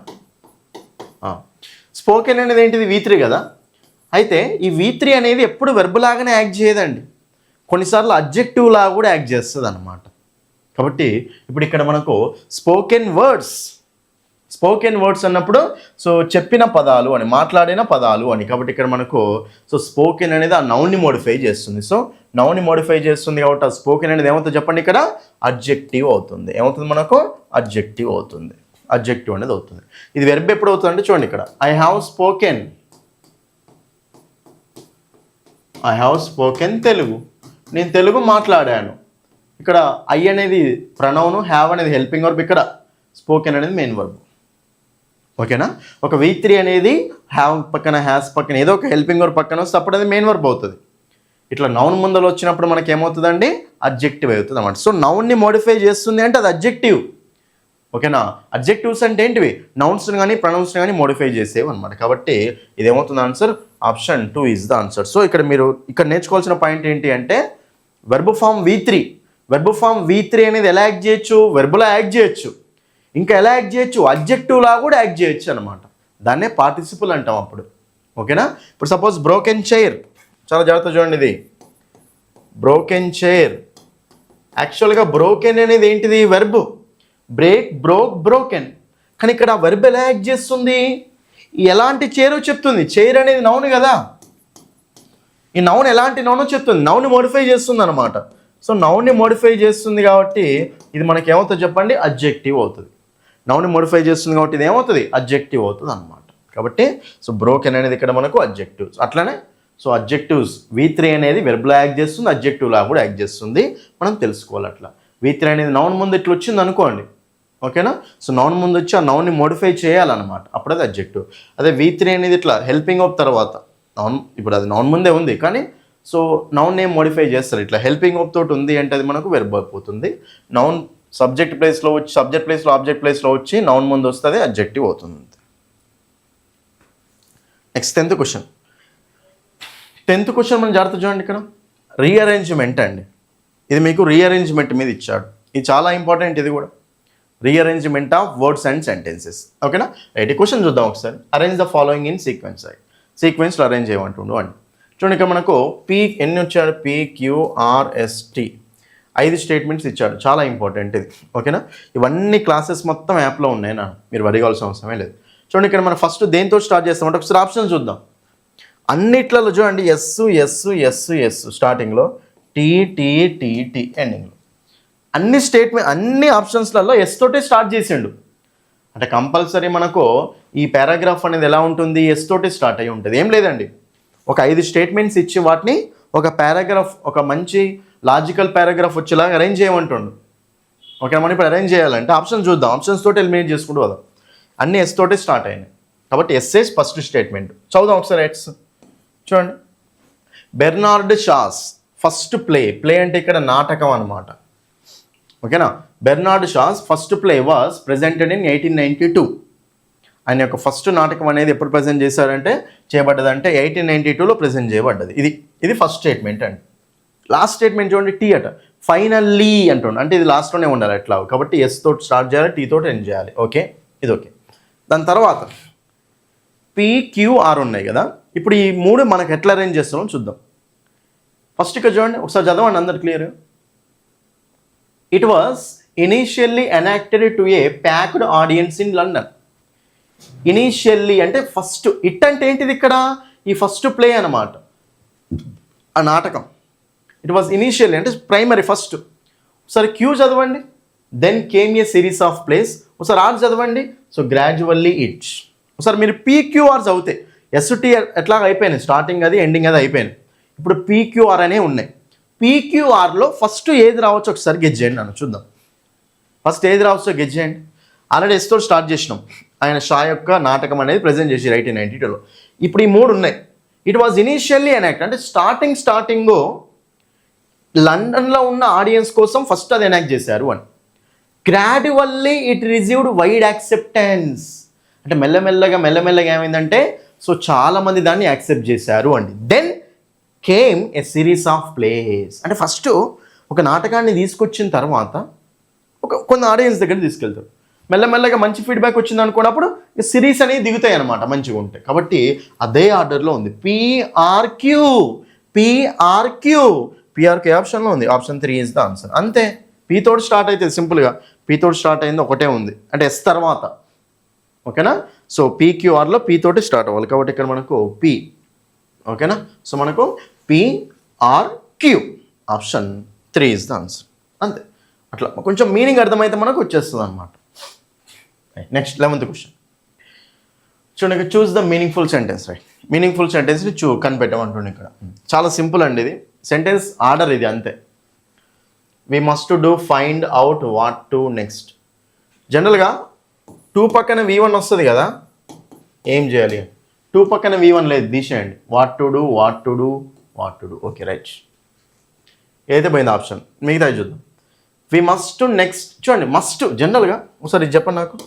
స్పోకెన్ అనేది ఏంటిది, V3 కదా. అయితే ఈ V3 అనేది ఎప్పుడు వెర్బ్ లాగానే యాక్ట్ చేయదండి, కొన్నిసార్లు అడ్జెక్టివ్ లాగా కూడా యాక్ట్ చేస్తుంది అన్నమాట. కాబట్టి ఇప్పుడు ఇక్కడ మనకు స్పోకెన్ వర్డ్స్ అన్నప్పుడు చెప్పిన పదాలు అని, మాట్లాడిన పదాలు అని. కాబట్టి ఇక్కడ మనకు స్పోకెన్ అనేది ఆ నౌన్ని మోడిఫై చేస్తుంది. నౌన్ని మోడిఫై చేస్తుంది కాబట్టి ఆ స్పోకెన్ అనేది ఏమవుతుంది చెప్పండి, ఇక్కడ అడ్జెక్టివ్ అవుతుంది. ఏమవుతుంది మనకు, అడ్జెక్టివ్ అవుతుంది. అడ్జెక్టివ్ అనేది అవుతుంది. ఇది వెర్బ్ ఎప్పుడు అవుతుంది అంటే చూడండి, ఇక్కడ ఐ హ్యావ్ స్పోకెన్ తెలుగు, నేను తెలుగు మాట్లాడాను. ఇక్కడ ఐ అనేది ప్రనౌను, హ్యావ్ అనేది హెల్పింగ్ వర్బ్, ఇక్కడ స్పోకెన్ అనేది మెయిన్ వర్బ్. ఓకేనా, ఒక V3 అనేది హ్యావ్ పక్కన, హ్యాస్ పక్కన ఏదో ఒక హెల్పింగ్ వర్బ్ పక్కన వస్తే అప్పుడు అది మెయిన్ వర్బ్ అవుతుంది. ఇట్లా నౌన్ ముందర వచ్చినప్పుడు మనకి ఏమవుతుందండి, అడ్జెక్టివ్ అవుతుంది అన్నమాట. సో నౌన్ని మోడిఫై చేస్తుంది అంటే అది అడ్జెక్టివ్. ఓకేనా, అడ్జెక్టివ్స్ అంటే ఏంటివి, నౌన్స్ని కానీ ప్రొనౌన్స్ని కానీ మోడిఫై చేసేవి అనమాట. కాబట్టి ఇదేమవుతుంది answer, option 2 is the answer. So ఇక్కడ నేర్చుకోవాల్సిన పాయింట్ ఏంటి అంటే verb form V3. Verb form V3 అనేది ఎలా యాక్ట్ చేయొచ్చు, వెర్బ్లా యాక్ట్ చేయొచ్చు, ఇంకా ఎలా యాక్ట్ చేయొచ్చు, అడ్జెక్టివ్ లా కూడా యాక్ట్ చేయొచ్చు అనమాట. దాన్నే పార్టిసిపుల్ అంటాం అప్పుడు. ఓకేనా, ఇప్పుడు సపోజ్ బ్రోకెన్ చైర్, చాలా జాగ్రత్త చూడండి, ఇది బ్రోకెన్ చైర్. యాక్చువల్గా బ్రోకెన్ అనేది ఏంటిది, వెర్బ్. Break, broke, broken. కానీ ఇక్కడ వెర్బ్ ఎలా యాక్ట్ చేస్తుంది, ఎలాంటి చైర్ చెప్తుంది. చైర్ అనేది నౌన్ కదా, ఈ నౌన్ ఎలాంటి నౌన్ చెప్తుంది, నౌన్ని మోడిఫై చేస్తుంది అనమాట. సో నౌన్ని మోడిఫై చేస్తుంది కాబట్టి ఇది మనకి ఏమవుతుంది చెప్పండి, అడ్జెక్టివ్ అవుతుంది. నౌన్ని మోడిఫై చేస్తుంది కాబట్టి ఇది ఏమవుతుంది, అడ్జెక్టివ్ అవుతుంది అనమాట. కాబట్టి సో బ్రోకెన్ అనేది ఇక్కడ మనకు అడ్జెక్టివ్స్. అట్లనే సో అడ్జెక్టివ్స్ V3 అనేది వెర్బ్లా యాక్ట్ చేస్తుంది, అడ్జెక్టివ్లా కూడా యాక్ట్ చేస్తుంది, మనం తెలుసుకోవాలి. అట్లా V3 అనేది నౌన్ ముందు ఇట్లా వచ్చింది అనుకోండి. ఓకేనా, సో నౌన్ ముందు వచ్చి ఆ నౌన్ని మోడిఫై చేయాలన్నమాట, అప్పుడు అది అడ్జెక్టివ్. అదే V3 అనేది ఇట్లా హెల్పింగ్ ఆఫ్ తర్వాత నౌన్, ఇప్పుడు అది నౌన్ ముందే ఉంది కానీ సో నౌన్ నేమ్ మోడిఫై చేస్తారు. ఇట్లా హెల్పింగ్ ఆఫ్ తోటి ఉంది అంటే అది మనకు వెర్బ్ అయిపోతుంది. నౌన్ సబ్జెక్ట్ ప్లేస్లో వచ్చి, సబ్జెక్ట్ ప్లేస్లో ఆబ్జెక్ట్ ప్లేస్లో వచ్చి నౌన్ ముందు వస్తుంది, అడ్జెక్టివ్ అవుతుంది. Next 10th question. 10th question మనం జాగ్రత్త చూడండి, ఇక్కడ రీఅరేంజ్మెంట్ అండి. ఇది మీకు రీఅరేంజ్మెంట్ మీద ఇచ్చాడు, ఇది చాలా ఇంపార్టెంట్. ఇది కూడా rearrangement of words and sentences. ఓకేనా, రైట్. ఈ క్వశ్చన్ చూద్దాం ఒకసారి. Arrange the following in sequence. సీక్వెన్స్లో అరేంజ్ చేయమంటుండు అండి. చూడండి, ఇక్కడ మనకు ఎన్ని వచ్చాడు, PQRST 5 స్టేట్మెంట్స్ ఇచ్చాడు, చాలా ఇంపార్టెంట్ ఇది. ఓకేనా, ఇవన్నీ క్లాసెస్ మొత్తం యాప్లో ఉన్నాయి నా, మీరు వడిగాల్సిన అవసరమే లేదు. చూడండి, ఇక్కడ మనం ఫస్ట్ దేంతో స్టార్ట్ చేస్తామంటే ఒకసారి ఆప్షన్ చూద్దాం. అన్నిట్లలో చూడండి ఎస్ స్టార్టింగ్లో, టీ ఎండింగ్లో. అన్ని ఆప్షన్స్లలో ఎస్ తోటే స్టార్ట్ చేసిండు. అంటే కంపల్సరీ మనకు ఈ పారాగ్రాఫ్ అనేది ఎలా ఉంటుంది, ఎస్ తోటే స్టార్ట్ అయ్యి ఉంటుంది. ఏం లేదండి, ఒక 5 స్టేట్మెంట్స్ ఇచ్చి వాటిని ఒక పారాగ్రాఫ్, ఒక మంచి లాజికల్ పారాగ్రాఫ్ వచ్చేలాగా అరేంజ్ చేయమంటుండు. ఓకే, మనం ఇప్పుడు అరేంజ్ చేయాలంటే ఆప్షన్ చూద్దాం, ఆప్షన్స్ తోటి ఎలిమినేట్ చేసుకుంటూ వద్దాం. అన్ని ఎస్ తోటే స్టార్ట్ అయినాయి కాబట్టి ఎస్ఏస్ ఫస్ట్ స్టేట్మెంట్. చదువుదాం ఒకసారి ఎట్స్. చూడండి, బెర్నార్డ్ షాస్ ఫస్ట్ ప్లే అంటే ఇక్కడ నాటకం అనమాట. ఓకేనా, Bernard Shaw's first play was presented in 1892. ఆయన యొక్క ఫస్ట్ నాటకం అనేది ఎప్పుడు ప్రజెంట్ చేశారంటే, చేయబడ్డదంటే 1892లో ప్రజెంట్ చేయబడ్డది. ఇది ఫస్ట్ స్టేట్మెంట్ అండి. లాస్ట్ స్టేట్మెంట్ చూడండి, టీ అట, ఫైనల్లీ అంటుండే, అంటే ఇది లాస్ట్లోనే ఉండాలి ఎట్లా. కాబట్టి ఎస్ తోటి స్టార్ట్ చేయాలి, టీ తోటి ఎండ్ చేయాలి. ఓకే, ఇది ఓకే. దాని తర్వాత PQR ఉన్నాయి కదా, ఇప్పుడు ఈ 3 మనకు ఎట్లా అరేంజ్ చేస్తున్నాం చూద్దాం. ఫస్ట్ ఇక్కడ చూడండి, ఒకసారి చదవండి అందరు clear. It was initially enacted to a packed audience in London. Initially అంటే ఫస్ట్, ఇట్ అంటే ఏంటిది ఇక్కడ, ఈ ఫస్ట్ ప్లే అనమాట, ఆ నాటకం. ఇట్ వాజ్ ఇనీషియల్లీ అంటే ప్రైమరీ ఫస్ట్. ఒకసారి క్యూ చదవండి, then came a series of plays. ఒకసారి ఆర్ చదవండి, సో గ్రాడ్యువల్లీ ఇట్. ఒకసారి మీరు PQR చదివితే ST ఎట్లా అయిపోయినాయి, స్టార్టింగ్ అది ఎండింగ్ అది అయిపోయినాయి. ఇప్పుడు PQR అనే ఉన్నాయి. PQRలో ఫస్ట్ ఏది రావచ్చు ఒకసారి గెజ్ చేయండి, నన్ను చూద్దాం. ఫస్ట్ ఏది రావచ్చో గెజ్ చేయండి. ఆల్రెడీ ఎస్తో స్టార్ట్ చేసినాం, ఆయన షా యొక్క నాటకం అనేది ప్రజెంట్ చేసి 1892లో. ఇప్పుడు ఈ 3 ఉన్నాయి. ఇట్ వాజ్ ఇనీషియల్లీ ఎనాక్ట్ అంటే స్టార్టింగ్ లండన్లో ఉన్న ఆడియన్స్ కోసం ఫస్ట్ అది ఎనాక్ట్ చేశారు అని. Gradually it received wide acceptance అంటే మెల్లమెల్లగా ఏమైందంటే, సో చాలామంది దాన్ని యాక్సెప్ట్ చేశారు అండి. Then came a series of plays అంటే ఫస్ట్ ఒక నాటకాన్ని తీసుకొచ్చిన తర్వాత కొన్ని ఆడియన్స్ దగ్గర తీసుకెళ్తారు, మెల్లమెల్లగా మంచి ఫీడ్బ్యాక్ వచ్చింది అనుకున్నప్పుడు సిరీస్ అనేవి దిగుతాయి అనమాట, మంచిగా ఉంటాయి. కాబట్టి అదే ఆర్డర్లో ఉంది. పిఆర్క్యూ ఆప్షన్లో ఉంది, ఆప్షన్ 3 ఈజ్ ద ఆన్సర్. అంతే, పీ తోటి స్టార్ట్ అవుతుంది సింపుల్గా, పీ తోటి స్టార్ట్ అయింది ఒకటే ఉంది అంటే ఎస్ తర్వాత. ఓకేనా, సో PQRలో పీ తోటి స్టార్ట్ అవ్వాలి కాబట్టి ఇక్కడ మనకు పీ. ఓకేనా, సో మనకు PRQ option 3 is the answer. అంతే, అట్లా కొంచెం మీనింగ్ అర్థమైతే మనకు వచ్చేస్తుంది అనమాట. నెక్స్ట్ 11th క్వశ్చన్ చూడండి, choose the meaningful sentence. Right, meaningful సెంటెన్స్ని కనిపెట్టమంటుండే. ఇక్కడ చాలా సింపుల్ అండి, ఇది సెంటెన్స్ ఆర్డర్ ఇది అంతే. We must do find out what to next. జనరల్గా 2 పక్కన V1 వస్తుంది కదా, ఏం చేయాలి, 2 పక్కన V1 లేదు, తీసేయండి. What to do what to do. Okay right. ఏదైతే పోయింది ఆప్షన్, మిగతా చూద్దాం. వి మస్ట్ నెక్స్ట్ చూడండి, మస్ట్ జనరల్గా ఒకసారి ఇది చెప్పండి నాకు.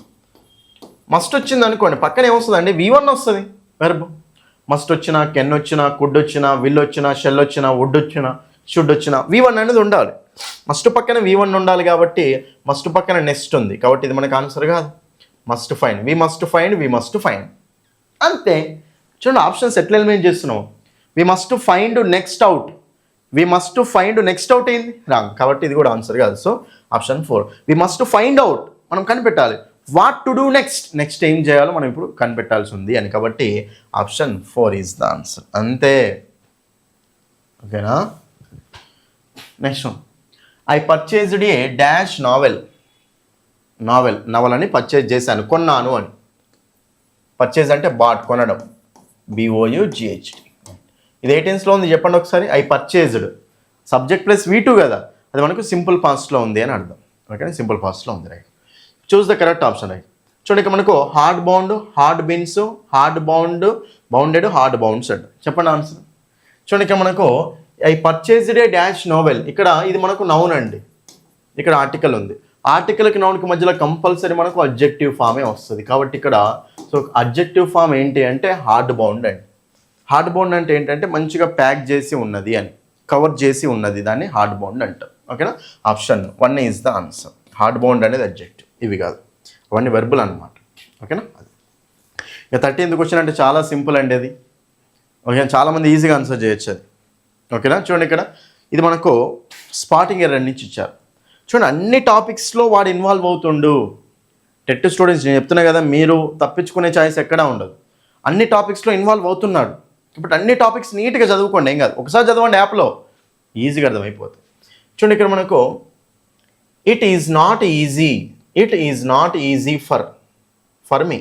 మస్ట్ వచ్చింది అనుకోండి, పక్కన ఏమొస్తుంది అండి, V1 వస్తుంది వెర్బ్. మస్ట్ వచ్చినా, కెన్ వచ్చినా, కుడ్ వచ్చినా, విల్ వచ్చినా, షెల్ వచ్చినా, వుడ్ వచ్చినా, షుడ్ వచ్చినా V1 అనేది ఉండాలి. మస్ట్ పక్కన V1 ఉండాలి కాబట్టి మస్ట్ పక్కన నెక్స్ట్ ఉంది కాబట్టి ఇది మనకు ఆన్సర్ కాదు. Must find, we must find, we must find అంతే. చూడండి ఆప్షన్స్ ఎట్లా ఎలిమినేట్ చేస్తున్నాం. We must find next out, we must find next out ఏంది రాంగ్ కాబట్టి ఇది కూడా ఆన్సర్ కాదు. So option 4. We must find out, మనం కనిపెట్టాలి what to do next, next ఏం చేయాలో మనం ఇప్పుడు కనిపెట్టాల్సి ఉంది అని, కాబట్టి ఆప్షన్ 4 ఈజ్ ద ఆన్సర్ అంతే. ఓకేనా. Next one, I purchased a dash novel. Novel అని పర్చేజ్ చేశాను, కొన్నాను అని. పర్చేజ్ అంటే బాట్, కొనడం, BOUGHT. ఇది ఏ టెన్స్లో ఉంది చెప్పండి ఒకసారి. I purchased, subject plus V2 కదా, అది మనకు సింపుల్ పాస్ట్లో ఉంది అని అర్థం. ఓకేనా, సింపుల్ పాస్ట్లో ఉంది. Right, choose the correct option. Right, చూడండి ఇక్కడ మనకు hard bound, hard bins, hard bound, bounded, hard బౌండ్సెడ్. చెప్పండి ఆన్సర్. చూడండి ఇక్కడ మనకు I purchased a dash novel, ఇక్కడ ఇది మనకు నౌన్ అండి, ఇక్కడ ఆర్టికల్ ఉంది. ఆర్టికల్కి నౌన్కి మధ్యలో కంపల్సరీ మనకు అడ్జెక్టివ్ ఫామే వస్తుంది కాబట్టి ఇక్కడ సో అడ్జెక్టివ్ ఫామ్ ఏంటి అంటే హార్డ్ బౌండ్ అండి. హార్డ్ బౌండ్ అంటే ఏంటంటే మంచిగా ప్యాక్ చేసి ఉన్నది అని, కవర్ చేసి ఉన్నది, దాన్ని హార్డ్ బౌండ్ అంటారు. ఓకేనా, option 1 is the answer. Hard bound అనేది అడ్జెక్టివ్, ఇవి కాదు, అవన్నీ వెర్బుల్ అనమాట. ఓకేనా. ఇక 13th క్వశ్చన్ అంటే చాలా సింపుల్ అండి అది. ఓకే, చాలామంది ఈజీగా ఆన్సర్ చేయొచ్చు అది. ఓకేనా, చూడండి ఇక్కడ ఇది మనకు స్పాటింగ్ ఎర్రర్ నుంచి ఇచ్చారు. చూడండి అన్ని టాపిక్స్లో వాడు ఇన్వాల్వ్ అవుతుండు. టెట్ స్టూడెంట్స్ నేను చెప్తున్నా కదా, మీరు తప్పించుకునే ఛాయిస్ ఎక్కడా ఉండదు. అన్ని టాపిక్స్లో ఇన్వాల్వ్ అవుతున్నాడు. ఇప్పుడు అన్ని టాపిక్స్ నీట్గా చదువుకోండి, ఏం కాదు, ఒకసారి చదవండి యాప్లో, ఈజీగా అర్థమైపోతుంది. చూడండి ఇక్కడ మనకు it is not easy for me.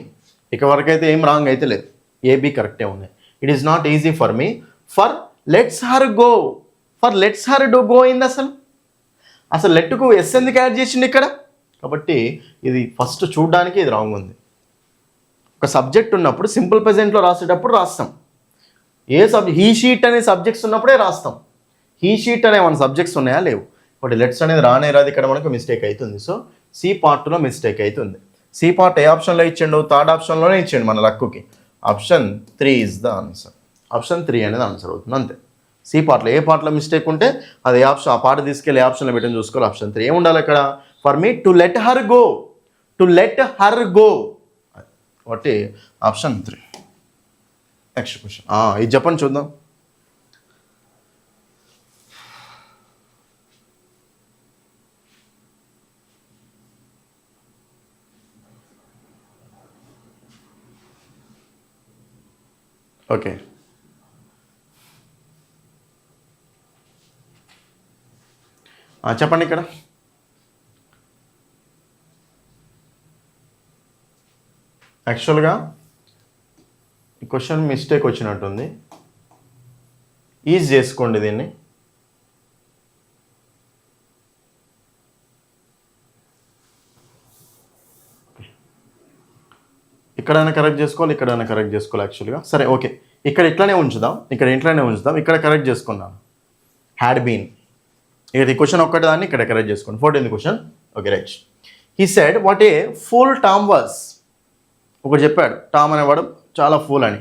ఇక వరకు అయితే ఏం రాంగ్ అయితే లేదు, AB కరెక్టే ఉన్నాయి. It is not easy for me, for let's her go, for let's her do go అయింది. అసలు లెట్కు ఎస్ ఎందుకు యాడ్ చేసిండు ఇక్కడ, కాబట్టి ఇది ఫస్ట్ చూడడానికి ఇది రాంగ్ ఉంది. ఒక సబ్జెక్ట్ ఉన్నప్పుడు సింపుల్ ప్రెజెంట్లో రాసేటప్పుడు రాస్తాం, హీ షీట్ అనే సబ్జెక్ట్స్ ఉన్నప్పుడే రాస్తాం. హీ షీట్ అనే మన సబ్జెక్ట్స్ ఉన్నాయా లేవు, బట్ లెట్స్ అనేది రానే రాదు, ఇక్కడ మనకు మిస్టేక్ అవుతుంది. సో C పార్ట్లో మిస్టేక్ అవుతుంది. C పార్ట్ ఏ ఆప్షన్లో ఇచ్చిండు, 3rd ఆప్షన్లోనే ఇచ్చిండు మన లక్కుకి. Option 3 is the answer. Option 3 అనేది ఆన్సర్ అవుతుంది అంతే. C పార్ట్లో ఏ పార్ట్లో మిస్టేక్ ఉంటే అది ఆప్షన్, ఆ పార్ట్ తీసుకెళ్ళి ఆప్షన్లో పెట్టని చూసుకోవాలి. ఆప్షన్ 3 ఏముండాలి ఇక్కడ, for me to let her go, కాబట్టి ఆప్షన్ 3. నెక్స్ట్ క్వశ్చన్, ఇది చెప్పండి చూద్దాం. ఓకే, చెప్పండి ఇక్కడ. యాక్చువల్గా ఈ క్వశ్చన్ మిస్టేక్ వచ్చినట్టుంది, ఈజీ చేసుకోండి దీన్ని. ఇక్కడైనా కరెక్ట్ చేసుకోవాలి, ఇక్కడైనా కరెక్ట్ చేసుకోవాలి యాక్చువల్గా. సరే ఓకే, ఇక్కడ ఇట్లానే ఉంచుదాం, ఇక్కడ కరెక్ట్ చేసుకున్నాను. హ్యాడ్ బీన్, ఇక్కడ ఈ క్వశ్చన్ ఒక్కటి దాన్ని ఇక్కడ కరెక్ట్ చేసుకోండి. 14th question. Okay right. He said what a pool Tom was. ఒకటి చెప్పాడు, టామ్ అనేవాడు చాలా ఫూల్ అని.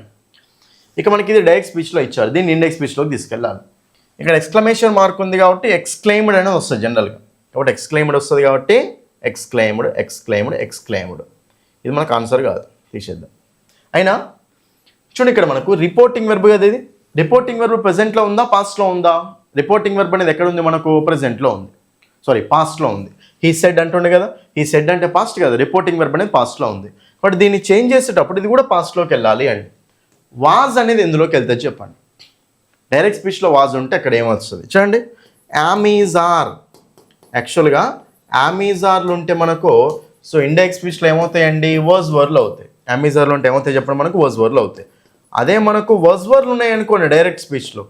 ఇక మనకి ఇది డైరెక్ట్ స్పీచ్లో ఇచ్చారు, దీన్ని ఇండెక్స్ స్పీచ్లోకి తీసుకెళ్ళాలి. ఇక్కడ ఎక్స్క్లమేషన్ మార్క్ ఉంది కాబట్టి ఎక్స్క్లెయిమ్డ్ అనేది వస్తుంది జనరల్గా, కాబట్టి ఎక్స్క్లెయిమ్డ్ వస్తుంది కాబట్టి ఎక్స్క్లెయిమ్డ్. ఇది మనకు ఆన్సర్ కాదు, తీసేద్దాం. అయినా చూడండి ఇక్కడ మనకు రిపోర్టింగ్ వెర్బ్ కదా ఇది. రిపోర్టింగ్ వెర్బ్ ప్రెజెంట్లో ఉందా, పాస్ట్లో ఉందా? రిపోర్టింగ్ వెర్బ్ అనేది ఎక్కడ ఉంది మనకు, ప్రెజెంట్లో ఉంది, పాస్ట్లో ఉంది. హీ సెడ్ అంటుండే కదా, హీ సెడ్ అంటే పాస్ట్ కదా, రిపోర్టింగ్ వెర్బ్ అనేది పాస్ట్లో ఉంది. బట్ దీన్ని చేంజ్ చేసేటప్పుడు ఇది కూడా పాస్ట్లోకి వెళ్ళాలి అండి. వాజ్ అనేది ఎందులోకి వెళ్తుంది చెప్పండి. డైరెక్ట్ స్పీచ్లో వాజ్ ఉంటే అక్కడ ఏమొస్తుంది చూడండి, యామీజార్. యాక్చువల్గా యామీజార్లు ఉంటే మనకు సో ఇండైరెక్ట్ స్పీచ్లో ఏమవుతాయండి, వర్స్ వర్లు అవుతాయి. యామీజార్లు ఉంటే ఏమవుతాయి చెప్పండి, మనకు వర్స్ వర్లు అవుతాయి. అదే మనకు వర్స్ వర్లు ఉన్నాయి అనుకోండి డైరెక్ట్ స్పీచ్లో,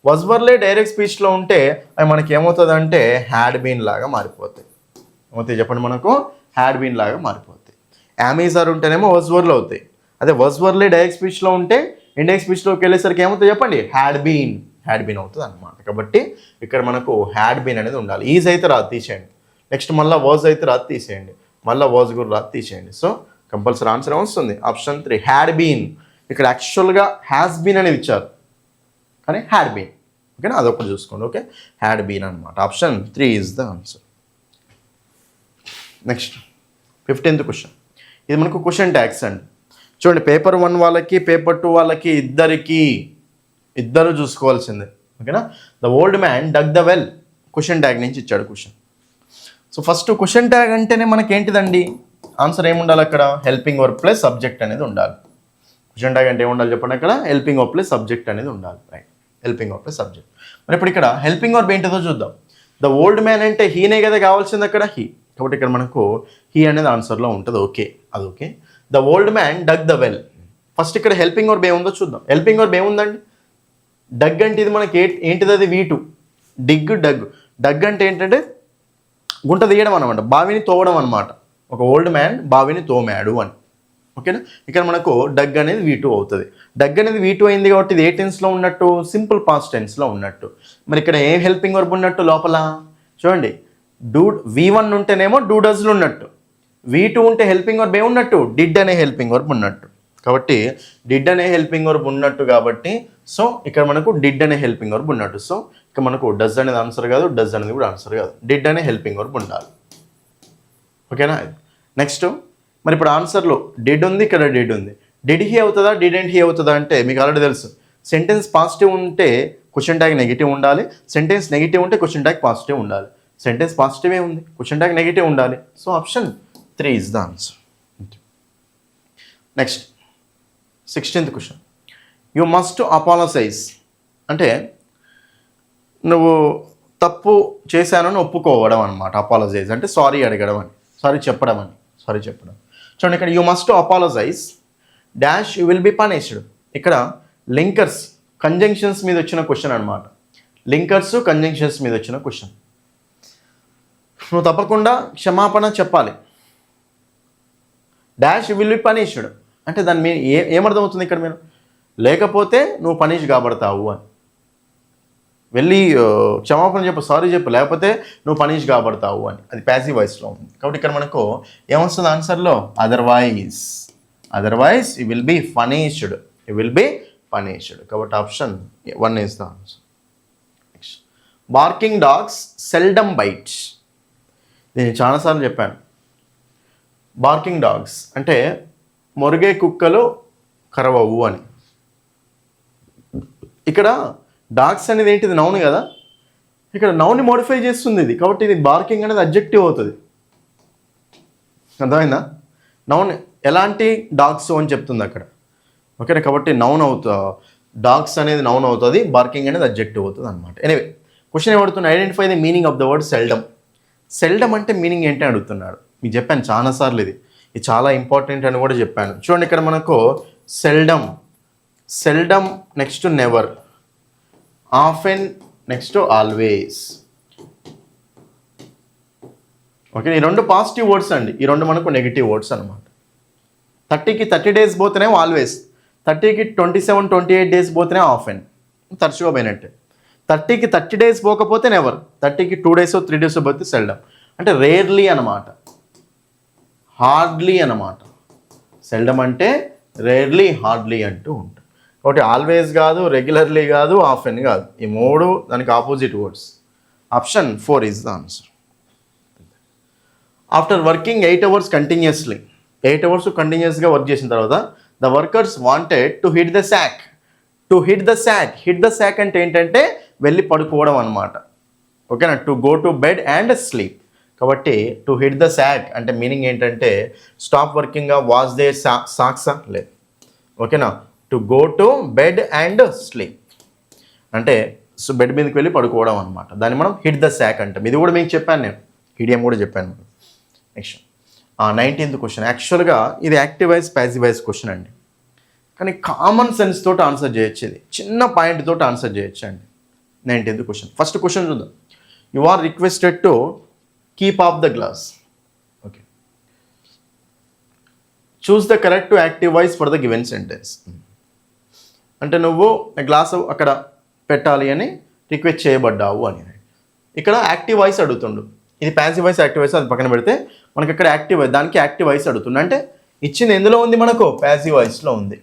వర్స్ వర్లే డైరెక్ట్ స్పీచ్లో ఉంటే అవి మనకి ఏమవుతుంది అంటే హ్యాడ్ బీన్ లాగా మారిపోతాయి. ఏమవుతాయి చెప్పండి, మనకు హ్యాడ్ బీన్ లాగా మారిపోతాయి. యామీజార్ ఉంటేనేమో వర్స్ వర్లు అవుతాయి, అదే వర్స్ వర్లే డైరెక్ట్ స్పీచ్లో ఉంటే ఇండైరెక్ట్ స్పీచ్లోకి వెళ్ళేసరికి ఏమవుతాయి చెప్పండి, హ్యాడ్ బీన్ హ్యాడ్ బీన్ అవుతుంది అనమాట. కాబట్టి ఇక్కడ మనకు హ్యాడ్ బీన్ అనేది ఉండాలి. ఈజ్ అయితే రాదు, తీసేయండి. నెక్స్ట్ మళ్ళీ వాజ్ అయితే రాదు, తీసేయండి. మళ్ళీ వాజ్ కూడా రాదు, తీసేయండి. సో కంపల్సరీ ఆన్సర్ వస్తుంది ఆప్షన్ 3 హ్యాడ్ బీన్. ఇక్కడ యాక్చువల్గా హ్యాస్ బీన్ అనేది ఇచ్చారు కానీ హ్యాడ్ బీన్. ఓకేనా, అదొకటి చూసుకోండి. ఓకే, హ్యాడ్ బీన్ అనమాట. Option 3 is the answer. Next 15th question. ఇది మనకు క్వశ్చన్ ట్యాగ్స్ అండి. చూడండి, పేపర్ 1 వాళ్ళకి పేపర్ 2 వాళ్ళకి ఇద్దరు చూసుకోవాల్సిందే. ఓకేనా, the old man dug the well question tag నుంచి ఇచ్చాడు question. So first question tag అంటేనే మనకేంటిదండి ఆన్సర్ ఏముండాలి అక్కడ? హెల్పింగ్ వర్బ్ ప్లస్ సబ్జెక్ట్ అనేది ఉండాలి. క్వశ్చన్ ట్యాగ్ అంటే ఏముండాలి చెప్పండి? అక్కడ హెల్పింగ్ వర్బ్ ప్లస్ సబ్జెక్ట్ అనేది ఉండాలి. Right, helping verb plus subject. మరి ఇప్పుడు ఇక్కడ హెల్పింగ్ వర్బ్ ఏంటిదో చూద్దాం. ద ఓల్డ్ మ్యాన్ అంటే హీనే కదా కావాల్సింది అక్కడ, హీ. కాబట్టి ఇక్కడ మనకు హీ అనేది ఆన్సర్లో ఉంటుంది. ఓకే, అది okay. The old man dug the well. First ఇక్కడ హెల్పింగ్ వర్బ్ ఏముందో చూద్దాం. హెల్పింగ్ వర్బ్ ఏముందండి? డగ్ అంటే ఇది మనకి ఏంటిది? అది V2. డిగ్, డగ్. డగ్ అంటే ఏంటంటే గుంట తీయడం అనమాట, బావిని తోవడం అనమాట. ఒక ఓల్డ్ మ్యాన్ బావిని తోమాడు అని. ఓకేనా, ఇక్కడ మనకు డగ్ అనేది V2 అవుతుంది. డగ్ అనేది V2 అయింది కాబట్టి ఇది ఏ టెన్స్లో ఉన్నట్టు? సింపుల్ పాస్ట్ టెన్స్లో ఉన్నట్టు. మరి ఇక్కడ ఏ హెల్పింగ్ వర్బ్ ఉన్నట్టు లోపల? చూడండి, V1 ఉంటేనేమో డూ డజ్లు ఉన్నట్టు, V2 ఉంటే హెల్పింగ్ వర్బ్ ఏమున్నట్టు? డిడ్ అనే హెల్పింగ్ వర్బ్ ఉన్నట్టు. కాబట్టి డిడ్ అనే హెల్పింగ్ వర్బ్ ఉన్నట్టు కాబట్టి సో ఇక్కడ మనకు డిడ్ అనే హెల్పింగ్ వర్బ్ ఉన్నట్టు. సో ఇక్కడ మనకు డజ్ అనేది ఆన్సర్ కాదు, డజ్ అనేది కూడా ఆన్సర్ కాదు. డిడ్ అనే హెల్పింగ్ వర్బ్ ఉండాలి. ఓకేనా. నెక్స్ట్ మరి ఇప్పుడు ఆన్సర్లో డిడ్ ఉంది, ఇక్కడ డిడ్ ఉంది. డిడ్ హీ అవుతుందా, డిడెంట్ హీ అవుతుందా అంటే మీకు ఆల్రెడీ తెలుసు. సెంటెన్స్ పాజిటివ్ ఉంటే క్వశ్చన్ ట్యాగ్ నెగిటివ్ ఉండాలి, సెంటెన్స్ నెగిటివ్ ఉంటే క్వశ్చన్ ట్యాగ్ పాజిటివ్ ఉండాలి. సెంటెన్స్ పాజిటివే ఉంది, క్వశ్చన్ ట్యాగ్ నెగిటివ్ ఉండాలి. So option 3 is the answer. Next 16th question. You must apologise అంటే నువ్వు తప్పు చేశానని ఒప్పుకోవడం అనమాట. అపాలజైజ్ అంటే సారీ అడగడం అని, సారీ చెప్పడం. చూడండి, ఇక్కడ you must apologise dash you will be punished. ఇక్కడ లింకర్స్ కంజంక్షన్స్ మీద వచ్చిన క్వశ్చన్ అనమాట. లింకర్స్ కంజంక్షన్స్ మీద వచ్చిన క్వశ్చన్. నువ్వు తప్పకుండా క్షమాపణ చెప్పాలి. Dash you will be punished అంటే దాని మీ ఏమర్థం అవుతుంది ఇక్కడ? మీరు లేకపోతే నువ్వు పనిష్ కాబడతావు అని. వెళ్ళి క్షమాపణ చెప్పు, సారీ చెప్పు, లేకపోతే నువ్వు పనిష్ కాబడతావు అని. అది ప్యాసివ్ వాయిస్లో ఉంది. కాబట్టి ఇక్కడ మనకు ఏమొస్తుంది ఆన్సర్లో? Otherwise you will be punished. కాబట్టి option 1 is the answer. Next, barking dogs seldom bites. నేను చాలాసార్లు చెప్పాను. బార్కింగ్ డాగ్స్ అంటే మొరిగే కుక్కలు కరవవు అని. ఇక్కడ డాగ్స్ అనేది ఏంటిది? నౌన్ కదా. ఇక్కడ నౌన్ని మోడిఫై చేస్తుంది ఇది. కాబట్టి ఇది బార్కింగ్ అనేది అడ్జెక్టివ్ అవుతుంది. అర్థమైందా? నౌన్ ఎలాంటి డాగ్స్ అని చెప్తుంది అక్కడ. ఓకేనా, కాబట్టి నౌన్ అవుతుంది. డాగ్స్ అనేది నౌన్ అవుతుంది, బార్కింగ్ అనేది అడ్జెక్టివ్ అవుతుంది అనమాట. ఎనీవే, క్వశ్చన్ ఏమడుతుంది? Identify the meaning of the word seldom. Seldom అంటే మీనింగ్ ఏంటి అడుగుతున్నాడు. మీకు చెప్పాను చాలాసార్లు, ఇది చాలా ఇంపార్టెంట్ అని కూడా చెప్పాను. చూడండి, ఇక్కడ మనకు seldom next never, often next always. Okay, ఈ 2 పాజిటివ్ వర్డ్స్ అండి, ఈ 2 మనకు నెగిటివ్ వర్డ్స్ అనమాట. 30కి 30 డేస్ పోతేనేమో ఆల్వేస్, 30కి 27, 28 డేస్ పోతేనే ఆఫెన్, తరచుగా పోయినట్టే. 30కి 30 డేస్ పోకపోతే నెవర్, 30కి 2 డేస్ 3 డేస్ పోతే సెల్డమ్. అంటే రేర్లీ అనమాట, హార్డ్లీ అనమాట. సెల్డమ్ అంటే రేర్లీ, హార్డ్లీ అంటూ ఉంటుంది. కాబట్టి ఆల్వేస్ కాదు, రెగ్యులర్లీ కాదు, ఆఫెన్ కాదు. ఈ 3 దానికి opposite words. Option 4 is the answer. After working 8 hours continuously, 8 hours కంటిన్యూస్గా వర్క్ చేసిన తర్వాత the workers wanted to hit the sack. Hit the sack అంటే ఏంటంటే వెళ్ళి పడుకోవడం అనమాట. ఓకేనా, to go to bed and sleep. కాబట్టి టు హిట్ ద శాక్ అంటే మీనింగ్ ఏంటంటే స్టాప్ వర్కింగ్, వాజ్ దే సాక్సా లేదు. ఓకేనా, to go to bed and sleep అంటే సో బెడ్ మీదకి వెళ్ళి పడుకోవడం అనమాట. దాన్ని మనం హిట్ ద శాక్ అంటాం. ఇది కూడా మీకు చెప్పాను, నేను ఇడియం కూడా చెప్పాను. Next 19th question. యాక్చువల్గా ఇది active voice passive voice question అండి, కానీ కామన్ సెన్స్ తోటి ఆన్సర్ చేయొచ్చు. ఇది చిన్న పాయింట్ తోటి ఆన్సర్ చేయొచ్చు అండి. 19th question. ఫస్ట్ క్వశ్చన్ చూద్దాం. You are requested to keep off the glass. Okay, choose the correct active voice for the given sentence. అంటే నువ్వు గ్లాస్ అక్కడ పెట్టాలి అని రిక్వెస్ట్ చేయబడ్డావు అని. ఇక్కడ యాక్టివ్ వాయిస్ అడుగుతుండు. ఇది ప్యాసివ్ వాయిస్, యాక్టివ్ వాయిస్ అది పక్కన పెడితే మనకి ఇక్కడ యాక్టివ్ వాయిస్, దానికి యాక్టివ్ వాయిస్ అడుగుతుండు. అంటే ఇచ్చింది ఎందులో ఉంది, మనకు ప్యాసివ్ వాయిస్లో ఉంది.